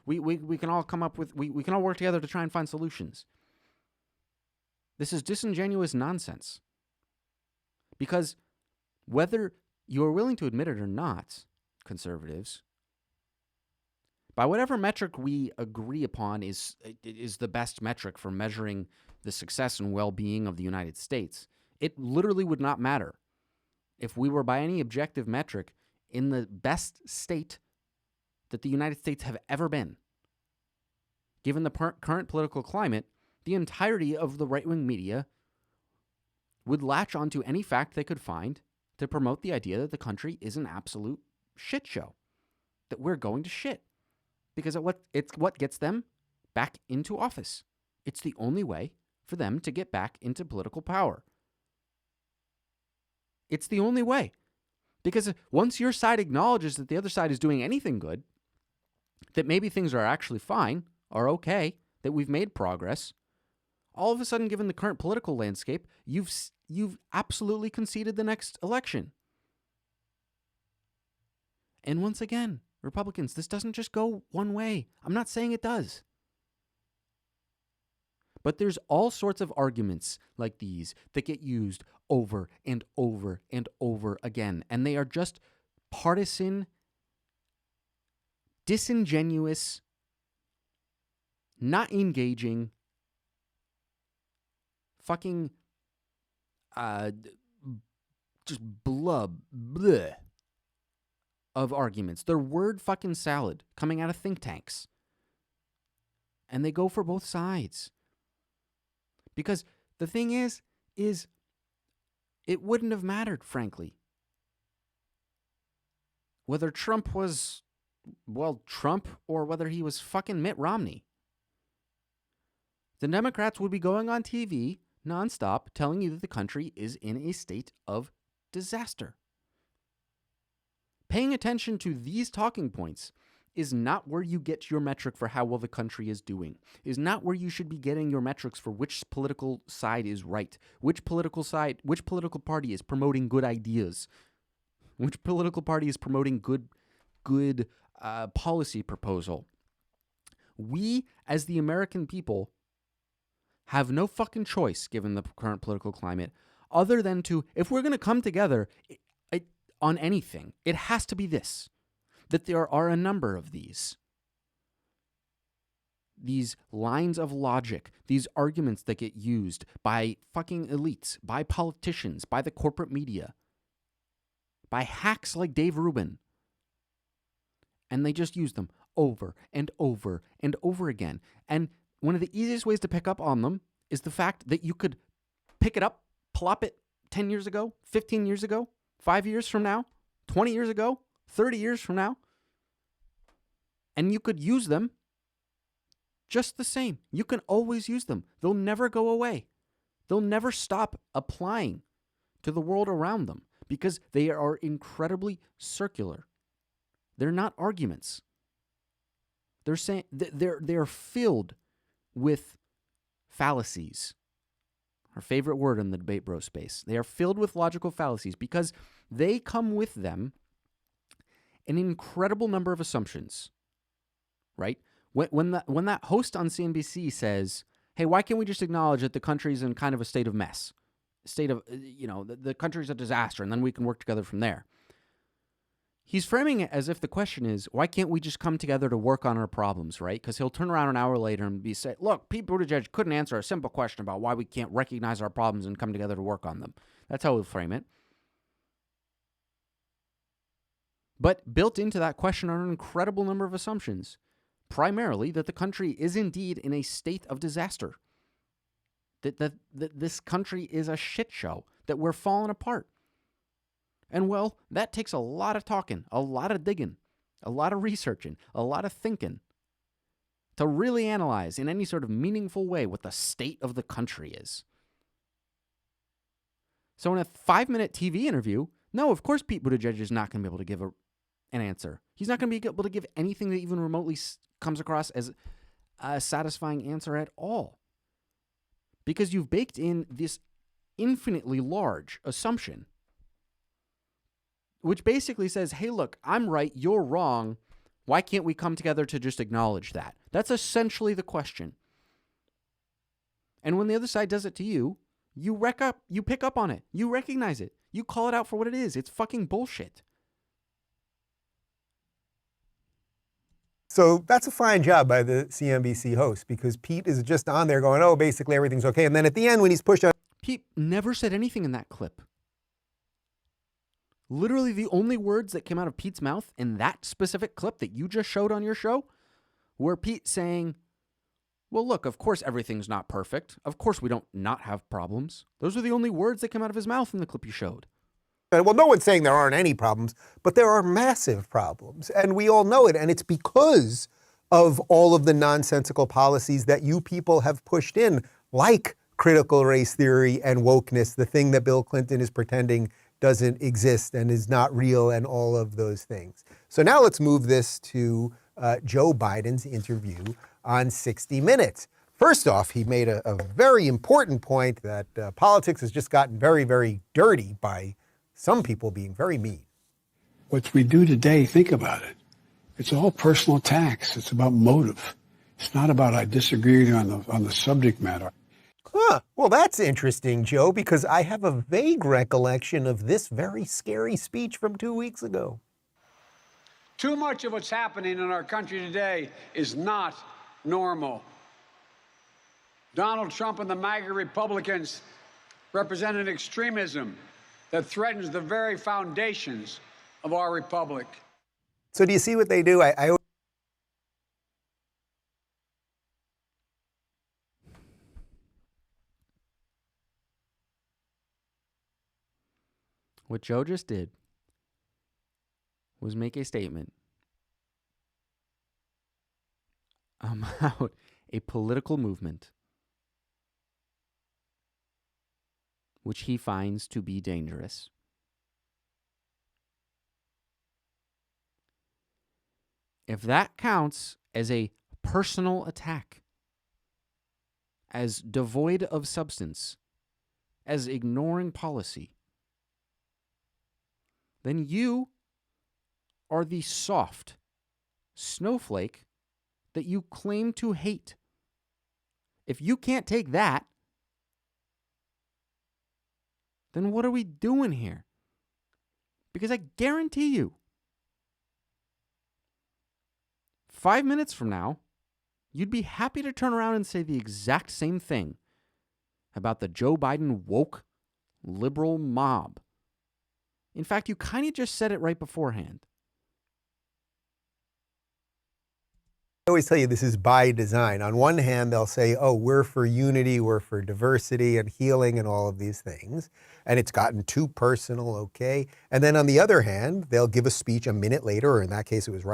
we can all come up with, we can all work together to try and find solutions. This is disingenuous nonsense. Because whether you're willing to admit it or not, conservatives, by whatever metric we agree upon is the best metric for measuring the success and well-being of the United States, it literally would not matter if we were by any objective metric in the best state that the United States have ever been. Given the current political climate, the entirety of the right-wing media would latch onto any fact they could find to promote the idea that the country is an absolute shit show, that we're going to shit. Because it's what gets them back into office. It's the only way for them to get back into political power. It's the only way. Because once your side acknowledges that the other side is doing anything good, that maybe things are actually fine, are okay, that we've made progress, all of a sudden, given the current political landscape, you've absolutely conceded the next election. And once again, Republicans, this doesn't just go one way. I'm not saying it does. But there's all sorts of arguments like these that get used over and over and over again. And they are just partisan, disingenuous, not engaging, fucking just bleh of arguments. They're word fucking salad coming out of think tanks. And they go for both sides. Because the thing is it wouldn't have mattered, frankly, whether Trump was, Trump or whether he was fucking Mitt Romney. The Democrats would be going on TV nonstop telling you that the country is in a state of disaster. Paying attention to these talking points is not where you get your metric for how well the country is doing, is not where you should be getting your metrics for which political side is right, which political party is promoting good ideas, which political party is promoting good policy proposal. We, as the American people, have no fucking choice, given the current political climate, other than to, if we're going to come together on anything, it has to be this, that there are a number of these lines of logic, these arguments that get used by fucking elites, by politicians, by the corporate media, by hacks like Dave Rubin. And they just use them over and over and over again. And one of the easiest ways to pick up on them is the fact that you could pick it up, plop it 10 years ago, 15 years ago, 5 years from now, 20 years ago, 30 years from now, and you could use them just the same. You can always use them. They'll never go away. They'll never stop applying to the world around them because they are incredibly circular. They're not arguments. They're saying they're filled with fallacies, our favorite word in the debate bro space. They are filled with logical fallacies because they come with them an incredible number of assumptions, right? When that host on CNBC says, hey, why can't we just acknowledge that the country's in kind of a state of mess, state of, the country's a disaster, and then we can work together from there. He's framing it as if the question is, why can't we just come together to work on our problems, right? Because he'll turn around an hour later and say, look, Pete Buttigieg couldn't answer a simple question about why we can't recognize our problems and come together to work on them. That's how he'll frame it. But built into that question are an incredible number of assumptions, primarily that the country is indeed in a state of disaster, that this country is a shit show, that we're falling apart. And well, that takes a lot of talking, a lot of digging, a lot of researching, a lot of thinking to really analyze in any sort of meaningful way what the state of the country is. So in a 5-minute TV interview, no, of course Pete Buttigieg is not going to be able to give an answer. He's not going to be able to give anything that even remotely comes across as a satisfying answer at all. Because you've baked in this infinitely large assumption, which basically says, hey, look, I'm right, you're wrong. Why can't we come together to just acknowledge that? That's essentially the question. And when the other side does it to you, you pick up on it. You recognize it. You call it out for what it is. It's fucking bullshit. So that's a fine job by the CNBC host, because Pete is just on there going, oh, basically everything's okay. And then at the end, when he's pushed out. Pete never said anything in that clip. Literally the only words that came out of Pete's mouth in that specific clip that you just showed on your show were Pete saying, well, look, of course everything's not perfect. Of course we don't not have problems. Those are the only words that came out of his mouth in the clip you showed. Well, no one's saying there aren't any problems, but there are massive problems. And we all know it. And it's because of all of the nonsensical policies that you people have pushed in, like critical race theory and wokeness, the thing that Bill Clinton is pretending doesn't exist and is not real, and all of those things. So now let's move this to Joe Biden's interview on 60 Minutes. First off, he made a very important point that politics has just gotten very, very dirty by some people being very mean. What we do today, think about it. It's all personal attacks. It's about motive. It's not about I disagree on the subject matter. Huh. Well, that's interesting, Joe, because I have a vague recollection of this very scary speech from 2 weeks ago. Too much of what's happening in our country today is not normal. Donald Trump and the MAGA Republicans represent an extremism that threatens the very foundations of our republic. So do you see what they do? What Joe just did was make a statement about a political movement which he finds to be dangerous. If that counts as a personal attack, as devoid of substance, as ignoring policy, then you are the soft snowflake that you claim to hate. If you can't take that, then what are we doing here? Because I guarantee you, 5 minutes from now, you'd be happy to turn around and say the exact same thing about the Joe Biden woke liberal mob. In fact, you kind of just said it right beforehand. I always tell you this is by design. On one hand, they'll say, oh, we're for unity, we're for diversity and healing and all of these things. And it's gotten too personal, okay? And then on the other hand, they'll give a speech a minute later, or in that case, it was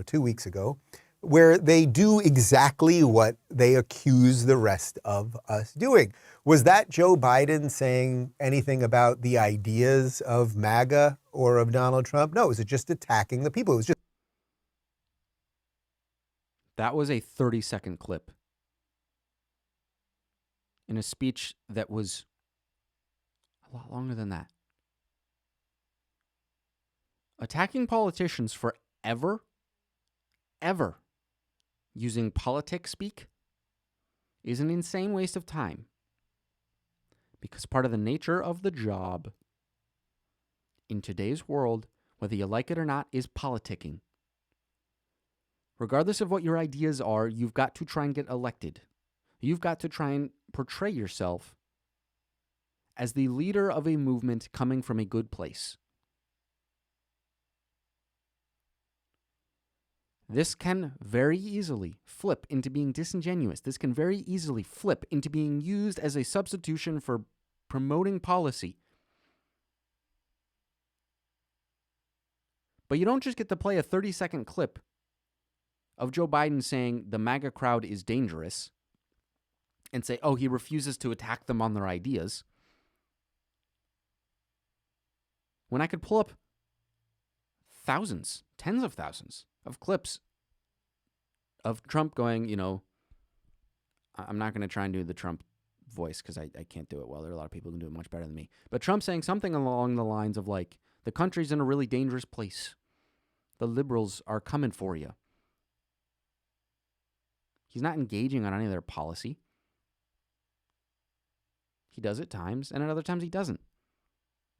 2 weeks ago, where they do exactly what they accuse the rest of us doing. Was that Joe Biden saying anything about the ideas of MAGA or of Donald Trump? No, it was just attacking the people. It was just. That was a 30-second clip. in a speech that was a lot longer than that. Attacking politicians for ever using politics speak is an insane waste of time. Because part of the nature of the job in today's world, whether you like it or not, is politicking. Regardless of what your ideas are, you've got to try and get elected. You've got to try and portray yourself as the leader of a movement coming from a good place. This can very easily flip into being disingenuous. This can very easily flip into being used as a substitution for promoting policy. But you don't just get to play a 30-second clip of Joe Biden saying the MAGA crowd is dangerous and say, oh, he refuses to attack them on their ideas. When I could pull up thousands, tens of thousands of clips of Trump going, you know, I'm not going to try and do the Trump voice because I can't do it well. There are a lot of people who can do it much better than me. But Trump saying something along the lines of like, the country's in a really dangerous place. The liberals are coming for you. He's not engaging on any of their policy. He does at times, and at other times he doesn't.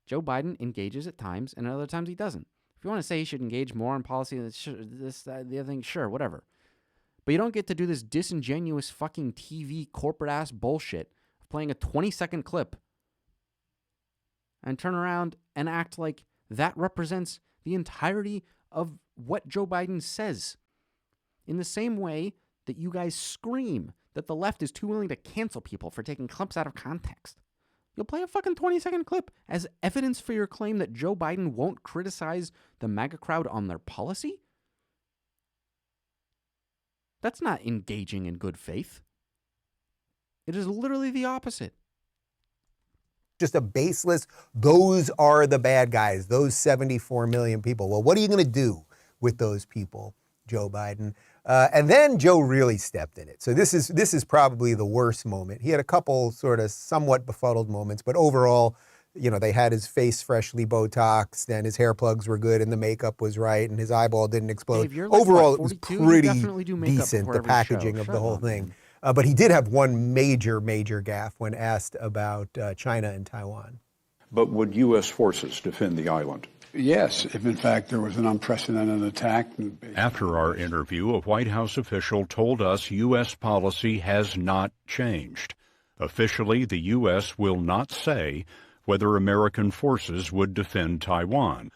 Joe Biden engages at times, and at other times he doesn't. If you want to say he should engage more on policy, the other thing, sure, whatever. But you don't get to do this disingenuous fucking TV corporate-ass bullshit of playing a 20-second clip and turn around and act like that represents the entirety of what Joe Biden says. In the same way that you guys scream that the left is too willing to cancel people for taking clips out of context. You'll play a fucking 20-second clip as evidence for your claim that Joe Biden won't criticize the MAGA crowd on their policy? That's not engaging in good faith. It is literally the opposite. Just a baseless, those are the bad guys, those 74 million people. Well, what are you going to do with those people, Joe Biden? And then Joe really stepped in it. So this is probably the worst moment. He had a couple sort of somewhat befuddled moments, but overall, you know, they had his face freshly Botoxed and his hair plugs were good and the makeup was right and his eyeball didn't explode. Dave, you're like, overall, what, 42? It was pretty decent, the packaging of the whole thing. But he did have one major gaffe when asked about China and Taiwan. But would U.S. forces defend the island? Yes, if in fact there was an unprecedented attack. After our interview, a White House official told us U.S. policy has not changed. Officially, the U.S. will not say whether American forces would defend Taiwan.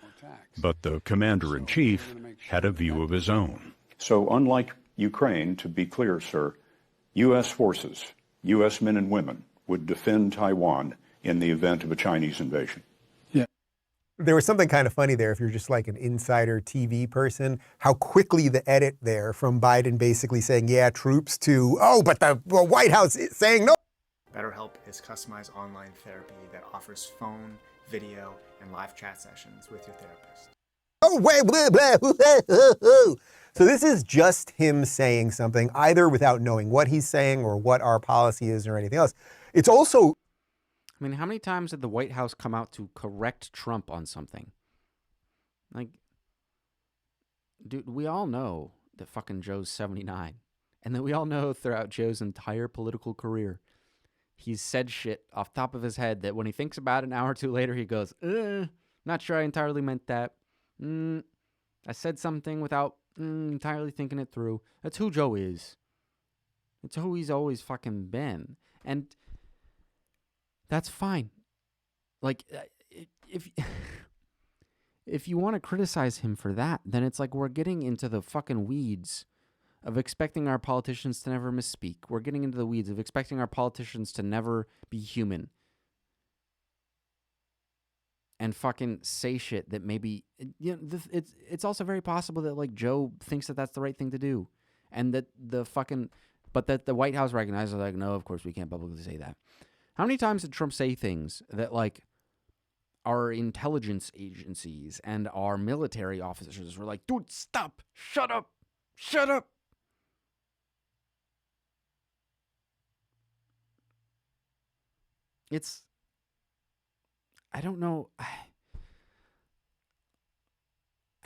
But the commander-in-chief had a view of his own. So unlike Ukraine, to be clear, sir, U.S. forces, U.S. men and women, would defend Taiwan in the event of a Chinese invasion. There was something kind of funny there, if you're just like an insider TV person, how quickly the edit there from Biden basically saying, yeah, troops, to, oh, but the White House is saying no. BetterHelp is customized online therapy that offers phone, video, and live chat sessions with your therapist. Oh, wait, blah, blah, blah, blah, blah. So this is just him saying something, either without knowing what he's saying or what our policy is or anything else. It's also... I mean, how many times did the White House come out to correct Trump on something? Like, dude, we all know that fucking Joe's 79. And that we all know throughout Joe's entire political career, he's said shit off the top of his head that when he thinks about it an hour or two later, he goes, not sure I entirely meant that. I said something without entirely thinking it through. That's who Joe is. It's who he's always fucking been. And... that's fine. Like, if you want to criticize him for that, then it's like we're getting into the fucking weeds of expecting our politicians to never misspeak. We're getting into the weeds of expecting our politicians to never be human. And fucking say shit that maybe... you know, it's also very possible that, like, Joe thinks that that's the right thing to do. And that the fucking... but that the White House recognizes, like, no, of course we can't publicly say that. How many times did Trump say things that, like, our intelligence agencies and our military officers were like, dude, stop, shut up, shut up. I don't know.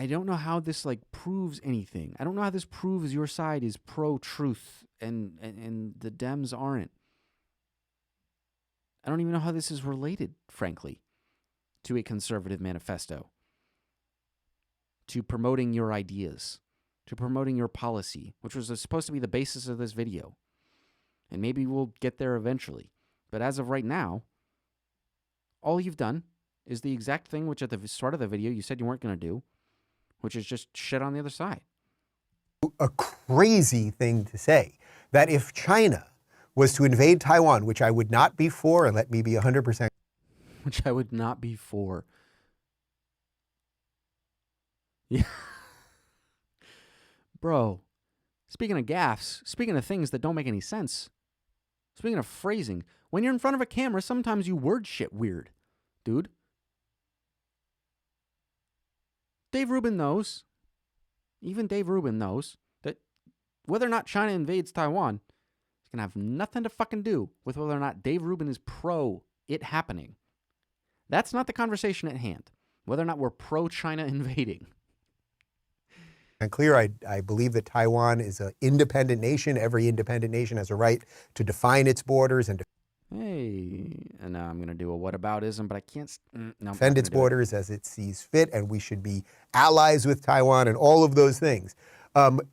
I don't know how this like proves anything. I don't know how this proves your side is pro-truth and the Dems aren't. I don't even know how this is related, frankly, to a conservative manifesto, to promoting your ideas, to promoting your policy, which was supposed to be the basis of this video. And maybe we'll get there eventually. But as of right now, all you've done is the exact thing which at the start of the video you said you weren't going to do, which is just shit on the other side. A crazy thing to say, that if China was to invade Taiwan, which I would not be for, and let me be 100%. Which I would not be for. Yeah. Bro, speaking of gaffes, speaking of things that don't make any sense, speaking of phrasing, when you're in front of a camera, sometimes you word shit weird, dude. Dave Rubin knows, even Dave Rubin knows, that whether or not China invades Taiwan is going to have nothing to fucking do with whether or not Dave Rubin is pro it happening. That's not the conversation at hand, whether or not we're pro-China invading. And clear, I believe that Taiwan is an independent nation. Every independent nation has a right to define its borders and and now I'm going to do a whataboutism, but I can't. Defend its borders as it sees fit, and we should be allies with Taiwan and all of those things.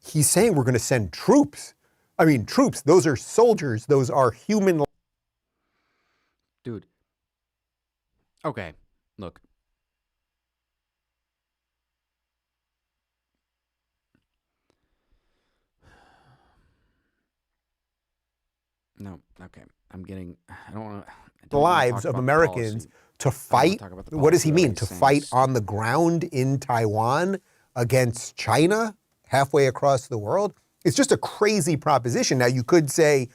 He's saying we're going to send troops. I mean, troops, those are soldiers. Those are human. Dude. Okay, look. No, okay. I don't want to. Lives of Americans to fight. What does he mean? To fight on the ground in Taiwan against China halfway across the world? It's just a crazy proposition. Now, you could say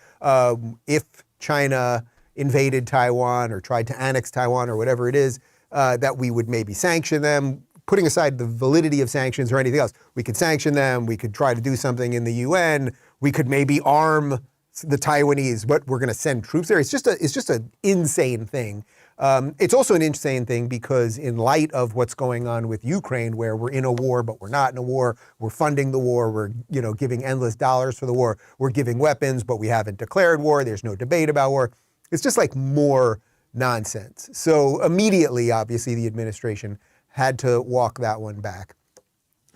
if China invaded Taiwan or tried to annex Taiwan or whatever it is, that we would maybe sanction them, putting aside the validity of sanctions or anything else. We could sanction them. We could try to do something in the UN. We could maybe arm the Taiwanese, but we're going to send troops there. It's just an insane thing. It's also an insane thing because in light of what's going on with Ukraine, where we're in a war, but we're not in a war, we're funding the war, we're giving endless dollars for the war, we're giving weapons, but we haven't declared war, there's no debate about war. It's just like more nonsense. So immediately, obviously, the administration had to walk that one back.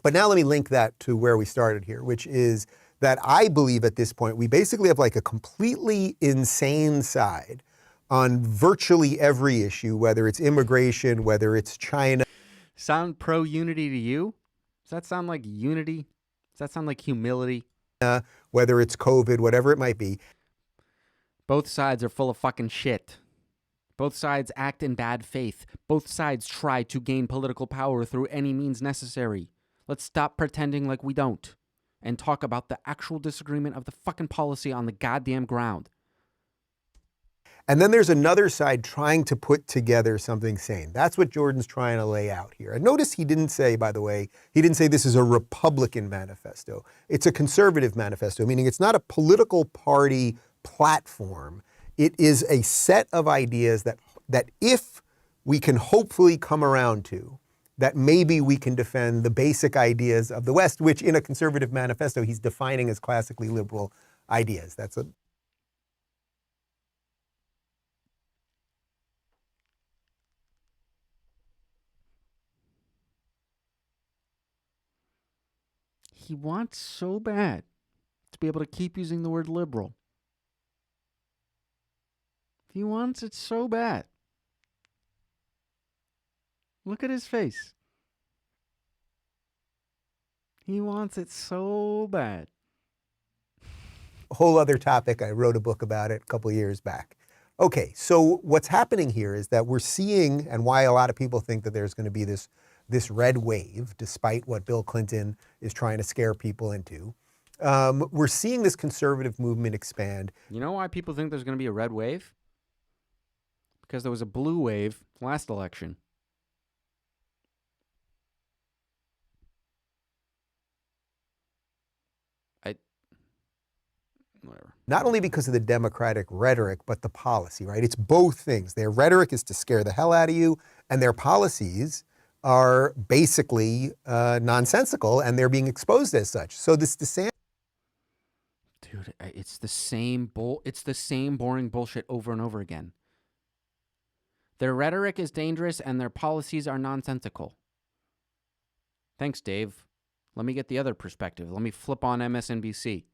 But now let me link that to where we started here, which is that I believe at this point, we basically have like a completely insane side on virtually every issue, whether it's immigration, whether it's China. Sound pro-unity to you? Does that sound like unity? Does that sound like humility? Whether it's COVID, whatever it might be. Both sides are full of fucking shit. Both sides act in bad faith. Both sides try to gain political power through any means necessary. Let's stop pretending like we don't and talk about the actual disagreement of the fucking policy on the goddamn ground. And then there's another side trying to put together something sane. That's what Jordan's trying to lay out here. And notice he didn't say, by the way, he didn't say this is a Republican manifesto. It's a conservative manifesto, meaning it's not a political party platform. It is a set of ideas that if we can hopefully come around to, that maybe we can defend the basic ideas of the West, which in a conservative manifesto he's defining as classically liberal ideas. That's a He wants so bad to be able to keep using the word liberal. He wants it so bad. Look at his face. He wants it so bad. A whole other topic. I wrote a book about it a couple of years back. Okay, so what's happening here is that we're seeing, and why a lot of people think that there's going to be this red wave, despite what Bill Clinton is trying to scare people into. We're seeing this conservative movement expand. You know why people think there's going to be a red wave? Because there was a blue wave last election. Whatever. not only because of the Democratic rhetoric, but the policy, right? It's both things. Their rhetoric is to scare the hell out of you, and their policies are basically nonsensical, and they're being exposed as such. So this DeSantis... Dude, it's the same boring bullshit over and over again. Their rhetoric is dangerous, and their policies are nonsensical. Thanks, Dave. Let me get the other perspective. Let me flip on MSNBC.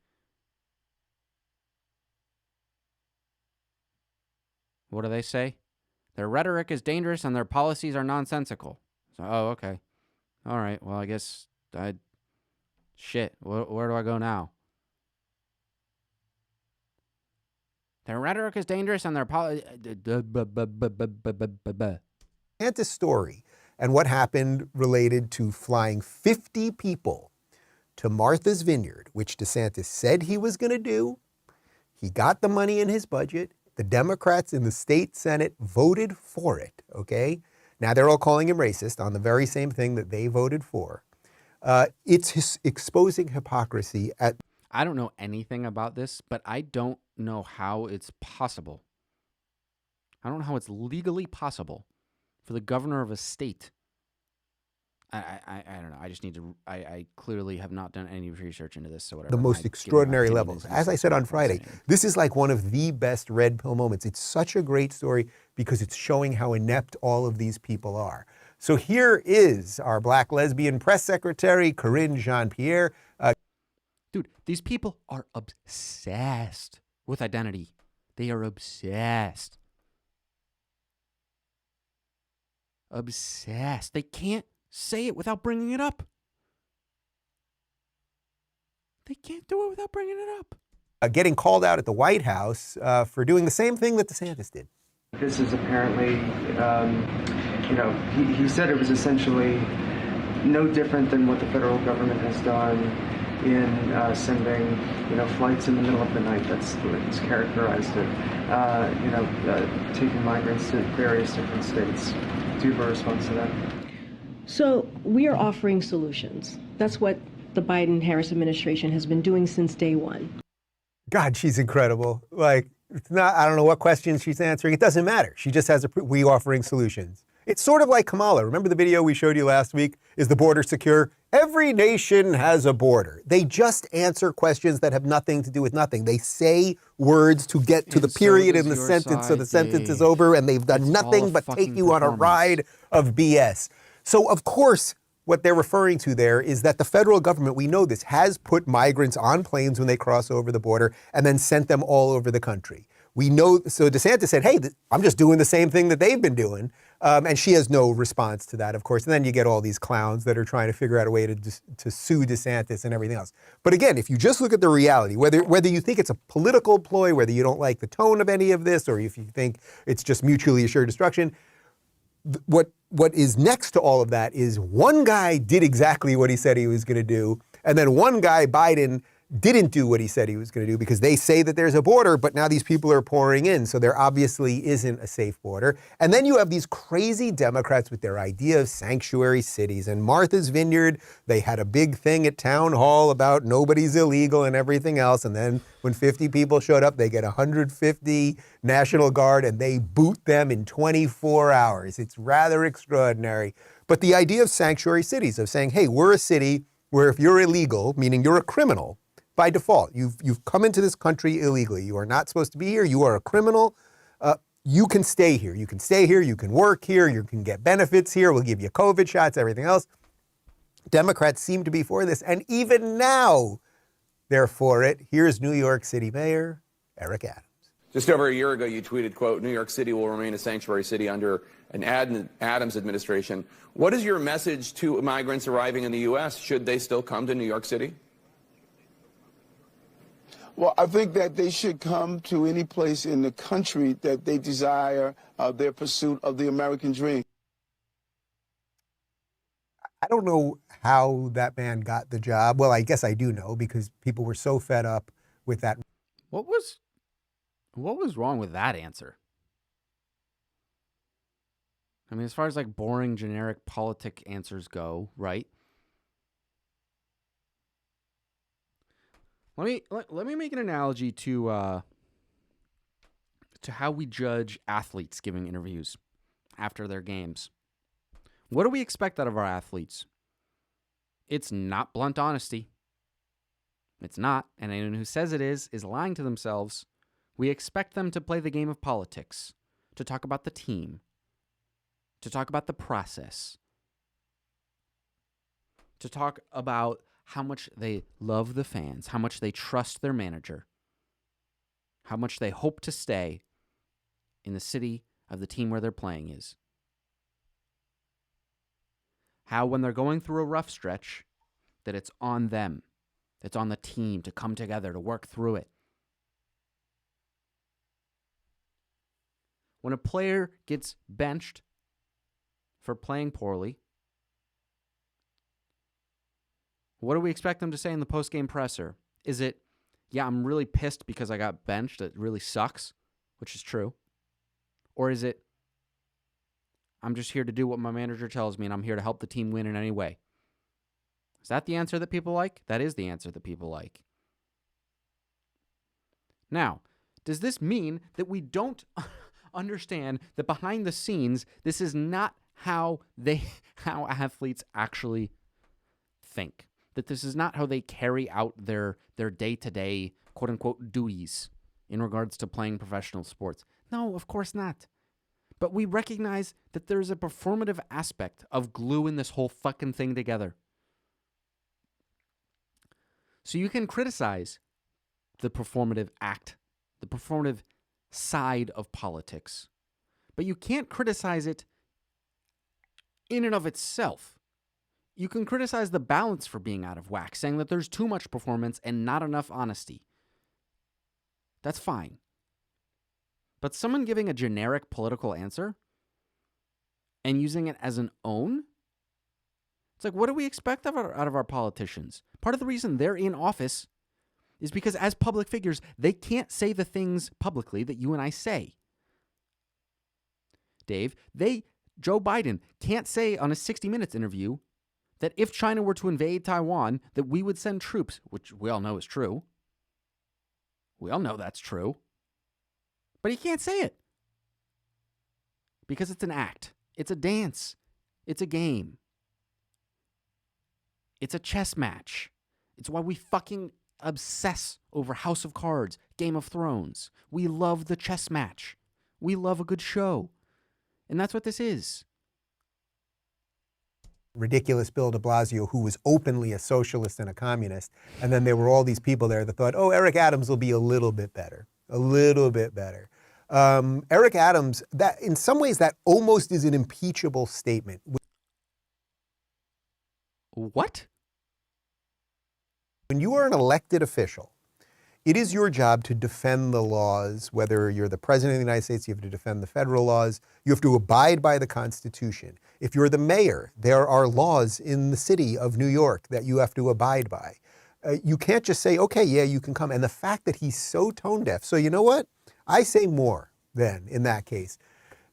What do they say? Their rhetoric is dangerous and their policies are nonsensical. So, oh, okay. All right. Well, I guess shit. Where do I go now? Their rhetoric is dangerous and their policy... DeSantis story and what happened related to flying 50 people to Martha's Vineyard, which DeSantis said he was going to do. He got the money in his budget. The Democrats in the state Senate voted for it, okay? Now they're all calling him racist on the very same thing that they voted for. It's exposing hypocrisy at... I don't know anything about this, but I don't know how it's possible. I don't know how it's legally possible for the governor of a state. I don't know. I just need to... I clearly have not done any research into this, so whatever. The most extraordinary levels. As I said on Friday, this is like one of the best red pill moments. It's such a great story because it's showing how inept all of these people are. So here is our black lesbian press secretary, Corinne Jean-Pierre. Dude, these people are obsessed with identity. They are obsessed. Obsessed. They can't say it without bringing it up. They can't do it without bringing it up. Getting called out at the White House for doing the same thing that DeSantis did. This is apparently, he said it was essentially no different than what the federal government has done in sending, flights in the middle of the night. That's the way he's characterized it. Taking migrants to various different states. Do you have a response to that? So we are offering solutions. That's what the Biden-Harris administration has been doing since day one. God, she's incredible. Like, it's not, I don't know what questions she's answering. It doesn't matter. She just has we offering solutions. It's sort of like Kamala. Remember the video we showed you last week? Is the border secure? Every nation has a border. They just answer questions that have nothing to do with nothing. They say words to get to the period in the sentence so the sentence is over, and they've done nothing but take you on a ride of BS. So, of course, what they're referring to there is that the federal government, we know this, has put migrants on planes when they cross over the border and then sent them all over the country. We know, so DeSantis said, hey, I'm just doing the same thing that they've been doing. And she has no response to that, of course. And then you get all these clowns that are trying to figure out a way to sue DeSantis and everything else. But again, if you just look at the reality, whether you think it's a political ploy, whether you don't like the tone of any of this, or if you think it's just mutually assured destruction, what is next to all of that is one guy did exactly what he said he was going to do, and then one guy, Biden, didn't do what he said he was going to do because they say that there's a border, but now these people are pouring in, so there obviously isn't a safe border. And then you have these crazy Democrats with their idea of sanctuary cities. And Martha's Vineyard, they had a big thing at town hall about nobody's illegal and everything else. And then when 50 people showed up, they get 150 National Guard and they boot them in 24 hours. It's rather extraordinary. But the idea of sanctuary cities, of saying, hey, we're a city where if you're illegal, meaning you're a criminal, by default, you've come into this country illegally. You are not supposed to be here. You are a criminal. You can stay here. You can stay here. You can work here. You can get benefits here. We'll give you COVID shots, everything else. Democrats seem to be for this. And even now, they're for it. Here's New York City Mayor Eric Adams. Just over a year ago, you tweeted, quote, New York City will remain a sanctuary city under an Adams administration. What is your message to migrants arriving in the U.S.? Should they still come to New York City? Well, I think that they should come to any place in the country that they desire their pursuit of the American dream. I don't know how that man got the job. Well, I guess I do know because people were so fed up with that. What was wrong with that answer? I mean, as far as like boring, generic politic answers go, right? Let me make an analogy to how we judge athletes giving interviews after their games. What do we expect out of our athletes? It's not blunt honesty. It's not, and anyone who says it is lying to themselves. We expect them to play the game of politics, to talk about the team, to talk about the process, to talk about how much they love the fans, how much they trust their manager, how much they hope to stay in the city of the team where they're playing is. How when they're going through a rough stretch, that it's on them. It's on the team to come together, to work through it. When a player gets benched for playing poorly, what do we expect them to say in the post-game presser? Is it, yeah, I'm really pissed because I got benched, it really sucks, which is true? Or is it, I'm just here to do what my manager tells me and I'm here to help the team win in any way? Is that the answer that people like? That is the answer that people like. Now, does this mean that we don't understand that behind the scenes, this is not how athletes actually think? That this is not how they carry out their day-to-day, quote-unquote, duties in regards to playing professional sports? No, of course not. But we recognize that there's a performative aspect of gluing this whole fucking thing together. So you can criticize the performative act, the performative side of politics, but you can't criticize it in and of itself. You can criticize the balance for being out of whack, saying that there's too much performance and not enough honesty. That's fine. But someone giving a generic political answer and using it as an own, it's like, what do we expect out of our politicians? Part of the reason they're in office is because as public figures, they can't say the things publicly that you and I say. Dave, Joe Biden can't say on a 60 Minutes interview that if China were to invade Taiwan, that we would send troops, which we all know is true. We all know that's true. But he can't say it. Because it's an act. It's a dance. It's a game. It's a chess match. It's why we fucking obsess over House of Cards, Game of Thrones. We love the chess match. We love a good show. And that's what this is. Ridiculous Bill de Blasio, who was openly a socialist and a communist. And then there were all these people there that thought, oh, Eric Adams will be a little bit better. A little bit better. Eric Adams, that in some ways that almost is an impeachable statement. What? When you are an elected official, it is your job to defend the laws. Whether you're the president of the United States, you have to defend the federal laws. You have to abide by the Constitution. If you're the mayor, there are laws in the city of New York that you have to abide by. You can't just say, okay, yeah, you can come. And the fact that he's so tone deaf. So you know what? I say more then in that case.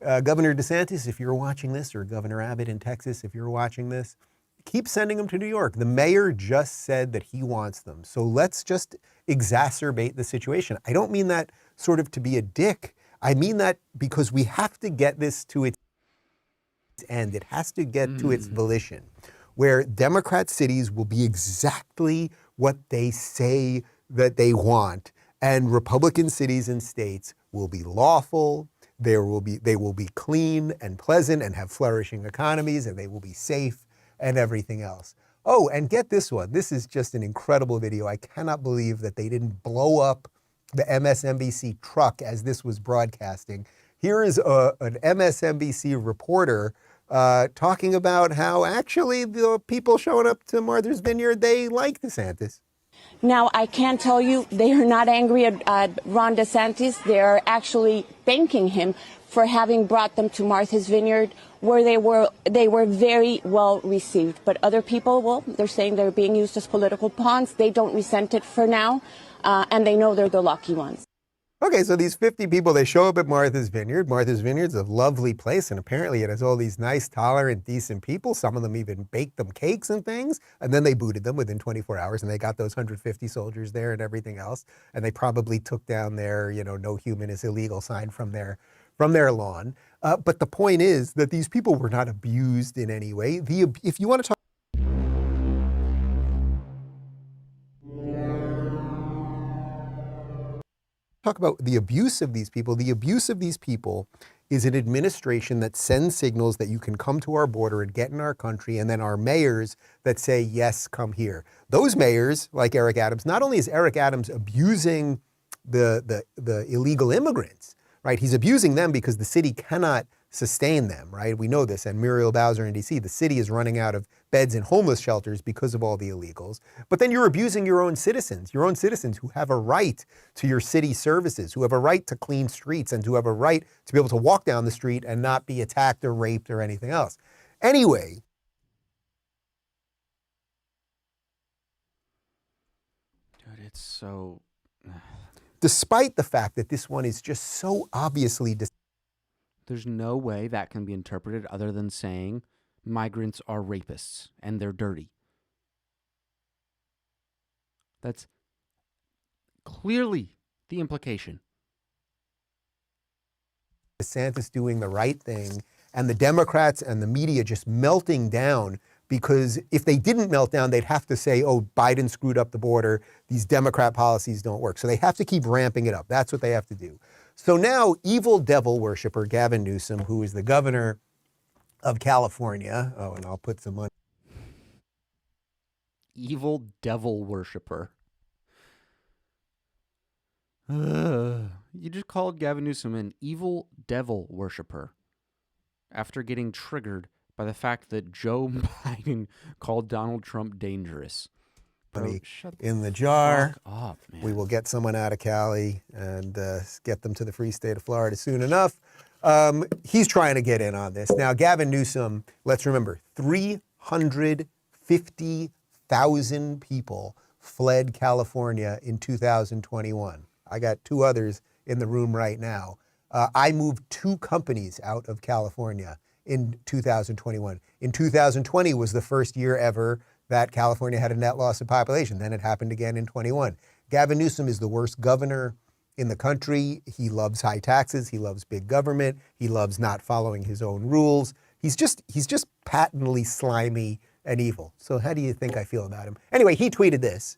Governor DeSantis, if you're watching this, or Governor Abbott in Texas, if you're watching this, keep sending them to New York. The mayor just said that he wants them. So let's just exacerbate the situation. I don't mean that sort of to be a dick. I mean that because we have to get this to its end. It has to get to its volition, where Democrat cities will be exactly what they say that they want, and Republican cities and states will be lawful. They will be clean and pleasant and have flourishing economies, and they will be safe and everything else. Oh, and get this one. This is just an incredible video. I cannot believe that they didn't blow up the MSNBC truck as this was broadcasting. Here is an MSNBC reporter talking about how actually the people showing up to Martha's Vineyard, they like DeSantis. Now, I can tell you they are not angry at Ron DeSantis. They're actually thanking him for having brought them to Martha's Vineyard, where they were very well received. But other people, well, they're saying they're being used as political pawns. They don't resent it for now, and they know they're the lucky ones. Okay, so these 50 people, they show up at Martha's Vineyard. Martha's Vineyard's a lovely place, and apparently it has all these nice, tolerant, decent people. Some of them even baked them cakes and things, and then they booted them within 24 hours, and they got those 150 soldiers there and everything else, and they probably took down their, no human is illegal sign from their lawn. But the point is that these people were not abused in any way. If you want to talk about the abuse of these people, the abuse of these people is an administration that sends signals that you can come to our border and get in our country, and then our mayors that say, yes, come here. Those mayors, like Eric Adams, not only is Eric Adams abusing the illegal immigrants, right? He's abusing them because the city cannot sustain them, right? We know this. And Muriel Bowser in D.C., the city is running out of beds in homeless shelters because of all the illegals. But then you're abusing your own citizens who have a right to your city services, who have a right to clean streets, and who have a right to be able to walk down the street and not be attacked or raped or anything else. Anyway. Dude, it's so... Despite the fact that this one is just so obviously... There's no way that can be interpreted other than saying migrants are rapists and they're dirty. That's clearly the implication. DeSantis doing the right thing, and the Democrats and the media just melting down, because if they didn't melt down, they'd have to say, oh, Biden screwed up the border, these Democrat policies don't work. So they have to keep ramping it up. That's what they have to do. So now evil devil worshiper Gavin Newsom, who is the governor of California, oh, and I'll put some money. Evil devil worshiper. You just called Gavin Newsom an evil devil worshiper after getting triggered by the fact that Joe Biden called Donald Trump dangerous. Bro, in the jar. Fuck up, man. We will get someone out of Cali and get them to the free state of Florida soon enough. He's trying to get in on this. Now, Gavin Newsom, let's remember, 350,000 people fled California in 2021. I got two others in the room right now. I moved 2 companies out of California in 2021. In 2020 was the first year ever that California had a net loss of population. Then it happened again in 21. Gavin Newsom is the worst governor in the country. He loves high taxes. He loves big government. He loves not following his own rules. He's just patently slimy and evil. So how do you think I feel about him? Anyway, he tweeted this.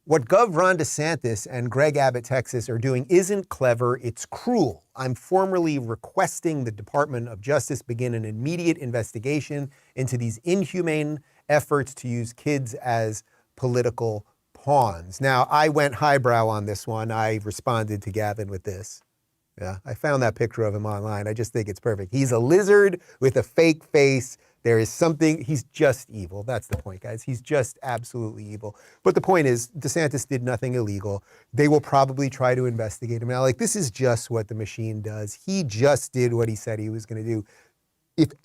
What Gov. Ron DeSantis and Greg Abbott, Texas, are doing isn't clever, it's cruel. I'm formally requesting the Department of Justice begin an immediate investigation into these inhumane efforts to use kids as political pawns. Now, I went highbrow on this one. I responded to Gavin with this. Yeah, I found that picture of him online. I just think it's perfect. He's a lizard with a fake face. There is something, he's just evil. That's the point, guys. He's just absolutely evil. But the point is, DeSantis did nothing illegal. They will probably try to investigate him. Now, this is just what the machine does. He just did what he said he was going to do.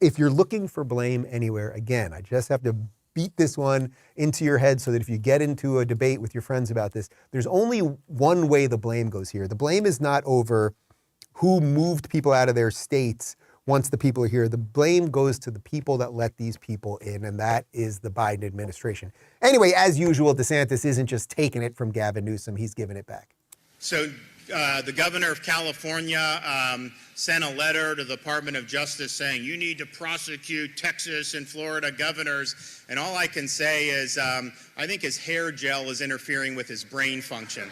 If you're looking for blame anywhere, again, I just have to beat this one into your head so that if you get into a debate with your friends about this, there's only one way the blame goes here. The blame is not over who moved people out of their states once the people are here. The blame goes to the people that let these people in, and that is the Biden administration. Anyway, as usual, DeSantis isn't just taking it from Gavin Newsom, he's giving it back. So the governor of California sent a letter to the Department of Justice saying you need to prosecute Texas and Florida governors, and all I can say is I think his hair gel is interfering with his brain function.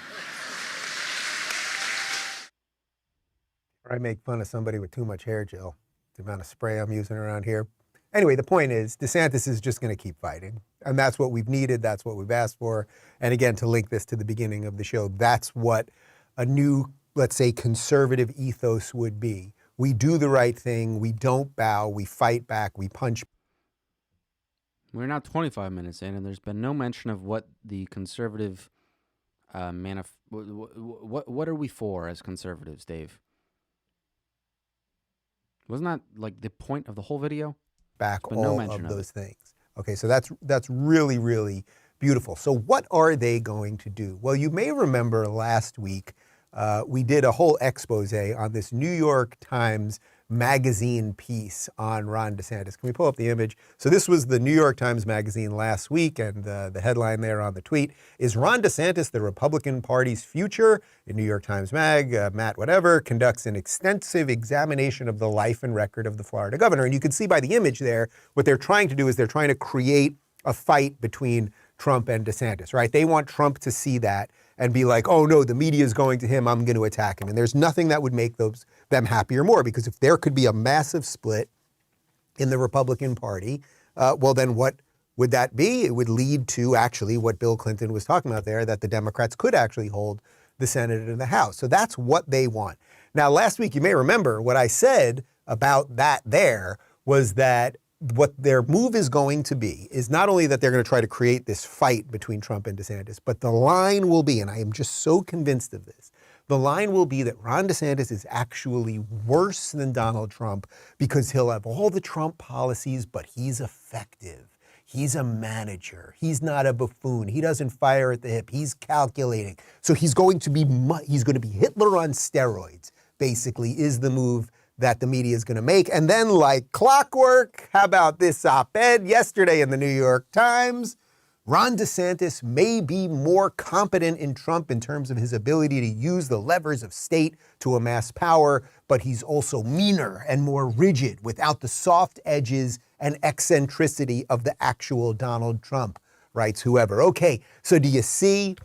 I make fun of somebody with too much hair gel, the amount of spray I'm using around here. Anyway, the point is, DeSantis is just going to keep fighting. And that's what we've needed. That's what we've asked for. And again, to link this to the beginning of the show, that's what a new, let's say, conservative ethos would be. We do the right thing. We don't bow. We fight back. We punch. We're now 25 minutes in, and there's been no mention of what the conservative what are we for as conservatives, Dave? Wasn't that like the point of the whole video? Back all of those things. Okay, so that's really, really beautiful. So what are they going to do? Well, you may remember last week, we did a whole expose on this New York Times Magazine piece on Ron DeSantis. Can we pull up the image? So this was the New York Times Magazine last week, and the headline there on the tweet is Ron DeSantis, the Republican Party's future? In New York Times Mag, Matt whatever, conducts an extensive examination of the life and record of the Florida governor. And you can see by the image there, what they're trying to do is they're trying to create a fight between Trump and DeSantis, right? They want Trump to see that and be like, oh no, the media is going to him, I'm going to attack him. And there's nothing that would make them happier more, because if there could be a massive split in the Republican Party, well then what would that be? It would lead to actually what Bill Clinton was talking about there, that the Democrats could actually hold the Senate and the House. So that's what they want. Now, last week, you may remember what I said about that there was that what their move is going to be is not only that they're going to try to create this fight between Trump and DeSantis, but the line will be, and I am just so convinced of this, the line will be that Ron DeSantis is actually worse than Donald Trump because he'll have all the Trump policies, but he's effective. He's a manager. He's not a buffoon. He doesn't fire at the hip. He's calculating. So he's going to be Hitler on steroids, basically, is the move that the media is going to make. And then like clockwork, how about this op-ed yesterday in the New York Times? Ron DeSantis may be more competent in Trump in terms of his ability to use the levers of state to amass power, but he's also meaner and more rigid without the soft edges and eccentricity of the actual Donald Trump, writes whoever. Okay, so do you see?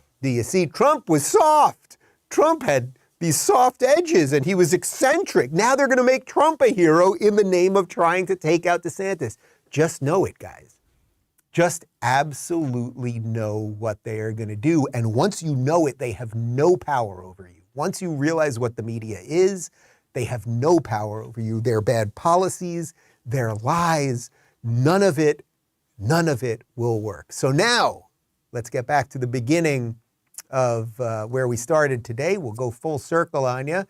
Trump was soft. Trump had these soft edges and he was eccentric. Now they're going to make Trump a hero in the name of trying to take out DeSantis. Just know it, guys. Just absolutely know what they are going to do. And once you know it, they have no power over you. Once you realize what the media is, they have no power over you. Their bad policies, their lies, none of it will work. So now let's get back to the beginning of where we started today. We'll go full circle on you.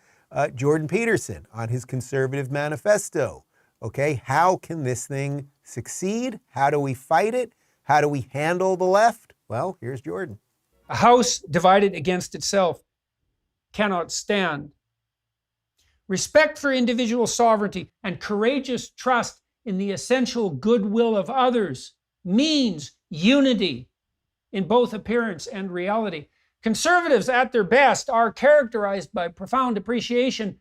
Jordan Peterson on his conservative manifesto. Okay, how can this thing succeed? How do we fight it? How do we handle the left? Well, here's Jordan. A house divided against itself cannot stand. Respect for individual sovereignty and courageous trust in the essential goodwill of others means unity in both appearance and reality. Conservatives at their best are characterized by profound appreciation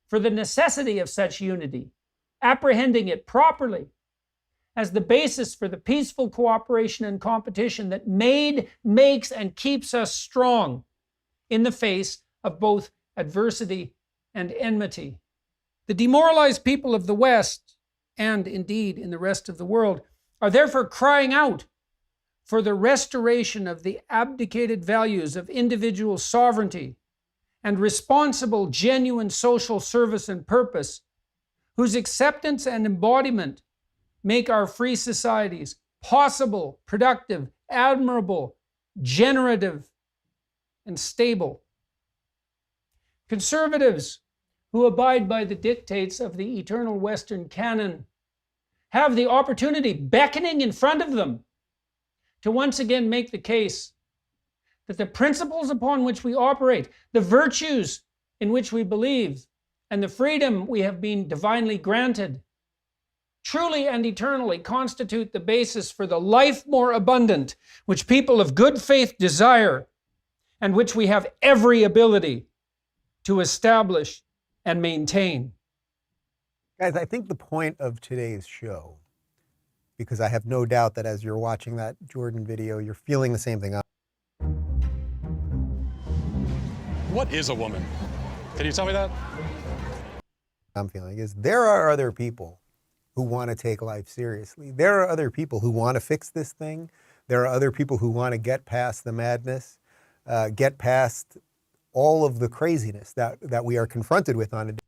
for the necessity of such unity, apprehending it properly as the basis for the peaceful cooperation and competition that made, makes, and keeps us strong in the face of both adversity and enmity. The demoralized people of the West, and indeed in the rest of the world, are therefore crying out for the restoration of the abdicated values of individual sovereignty and responsible, genuine social service and purpose, whose acceptance and embodiment make our free societies possible, productive, admirable, generative, and stable. Conservatives who abide by the dictates of the eternal Western canon have the opportunity beckoning in front of them to once again make the case that the principles upon which we operate, the virtues in which we believe, and the freedom we have been divinely granted, truly and eternally constitute the basis for the life more abundant which people of good faith desire and which we have every ability to establish and maintain. Guys, I think the point of today's show, because I have no doubt that as you're watching that Jordan video, you're feeling the same thing. What is a woman? Can you tell me that? I'm feeling is there are other people who want to take life seriously. There are other people who want to fix this thing. There are other people who want to get past the madness, get past all of the craziness that we are confronted with on a day.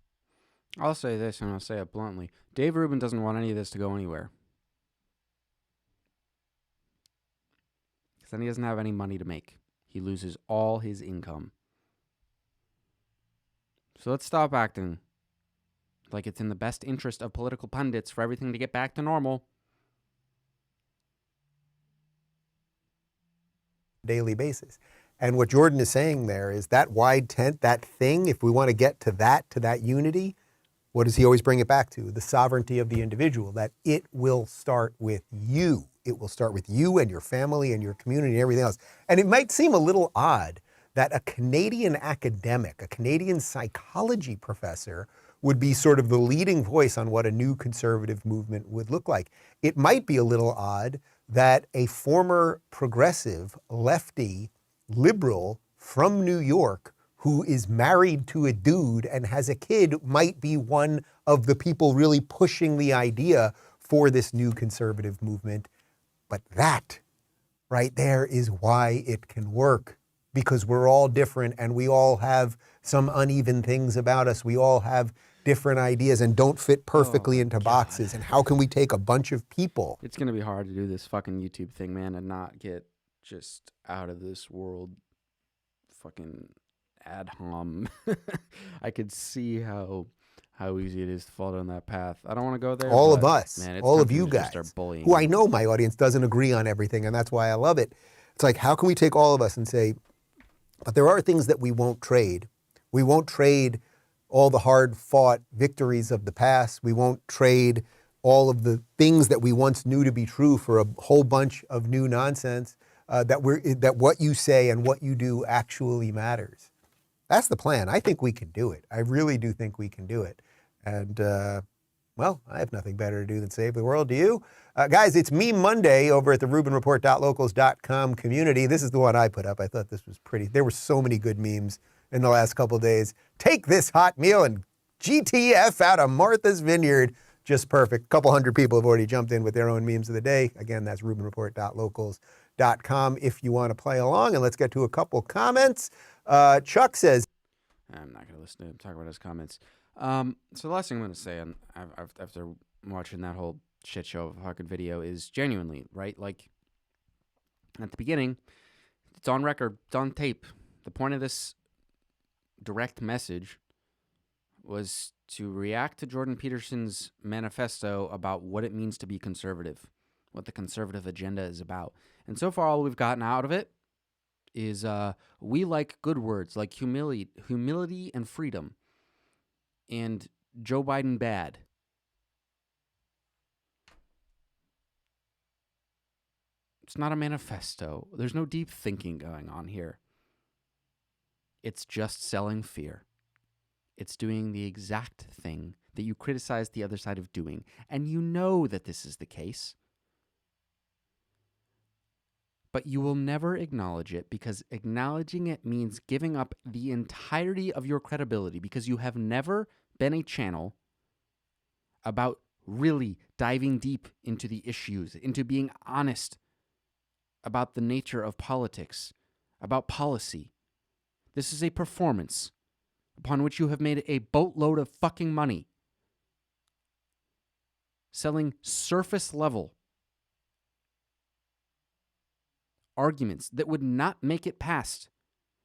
I'll say this, and I'll say it bluntly. Dave Rubin doesn't want any of this to go anywhere. Because then he doesn't have any money to make. He loses all his income. So let's stop acting like it's in the best interest of political pundits for everything to get back to normal. Daily basis. And what Jordan is saying there is that wide tent, that thing, if we want to get to that unity, what does he always bring it back to? The sovereignty of the individual, that it will start with you. It will start with you and your family and your community and everything else. And it might seem a little odd that a Canadian academic, a Canadian psychology professor, would be sort of the leading voice on what a new conservative movement would look like. It might be a little odd that a former progressive, lefty, liberal from New York who is married to a dude and has a kid might be one of the people really pushing the idea for this new conservative movement. But that right there is why it can work, because we're all different and we all have some uneven things about us. We all have different ideas and don't fit perfectly into boxes. And how can we take a bunch of people? It's going to be hard to do this fucking YouTube thing, man, and not get just out of this world fucking ad hom. I could see how easy it is to fall down that path. I don't want to go there. All of us, man, all of you guys, who I know my audience doesn't agree on everything, and that's why I love it. It's like, how can we take all of us and say, but there are things that we won't trade. We won't trade all the hard-fought victories of the past. We won't trade all of the things that we once knew to be true for a whole bunch of new nonsense. That what you say and what you do actually matters. That's the plan. I think we can do it. I really do think we can do it. And, well, I have nothing better to do than save the world. Do you? Guys, it's Meme Monday over at the RubinReport.locals.com community. This is the one I put up. I thought this was pretty. There were so many good memes in the last couple of days. Take this hot meal and GTF out of Martha's Vineyard. Just perfect. A couple hundred people have already jumped in with their own memes of the day. Again, that's RubinReport.locals.com if you want to play along. And let's get to a couple comments. Chuck says, I'm not going to listen to him talk about his comments. So the last thing I'm going to say after watching that whole shit show of a fucking video is genuinely, right? Like, at the beginning, it's on record, it's on tape. The point of this direct message was to react to Jordan Peterson's manifesto about what it means to be conservative, what the conservative agenda is about. And so far, all we've gotten out of it is we like good words like humility and freedom, and Joe Biden bad. It's not a manifesto. There's no deep thinking going on here. It's just selling fear. It's doing the exact thing that you criticize the other side of doing, and you know that this is the case. But you will never acknowledge it, because acknowledging it means giving up the entirety of your credibility, because you have never been a channel about really diving deep into the issues, into being honest about the nature of politics, about policy. This is a performance upon which you have made a boatload of fucking money, selling surface level arguments that would not make it past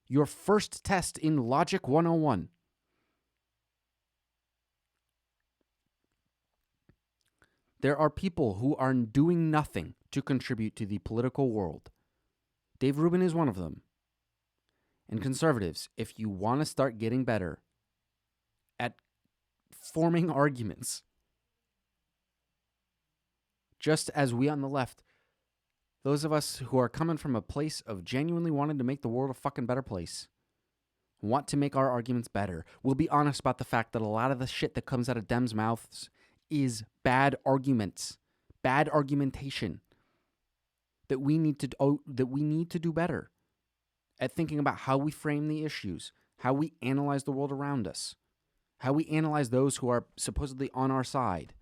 your first test in Logic 101. There are people who are doing nothing to contribute to the political world. Dave Rubin is one of them. And conservatives, if you want to start getting better at forming arguments, just as we on the left, those of us who are coming from a place of genuinely wanting to make the world a fucking better place, want to make our arguments better, we'll be honest about the fact that a lot of the shit that comes out of Dems' mouths is bad arguments, bad argumentation that we need to do better at thinking about how we frame the issues, how we analyze the world around us, how we analyze those who are supposedly on our side,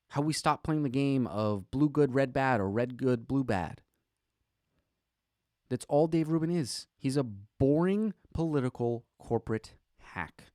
how we stop playing the game of blue good, red bad, or red good, blue bad. That's all Dave Rubin is. He's a boring political corporate hack.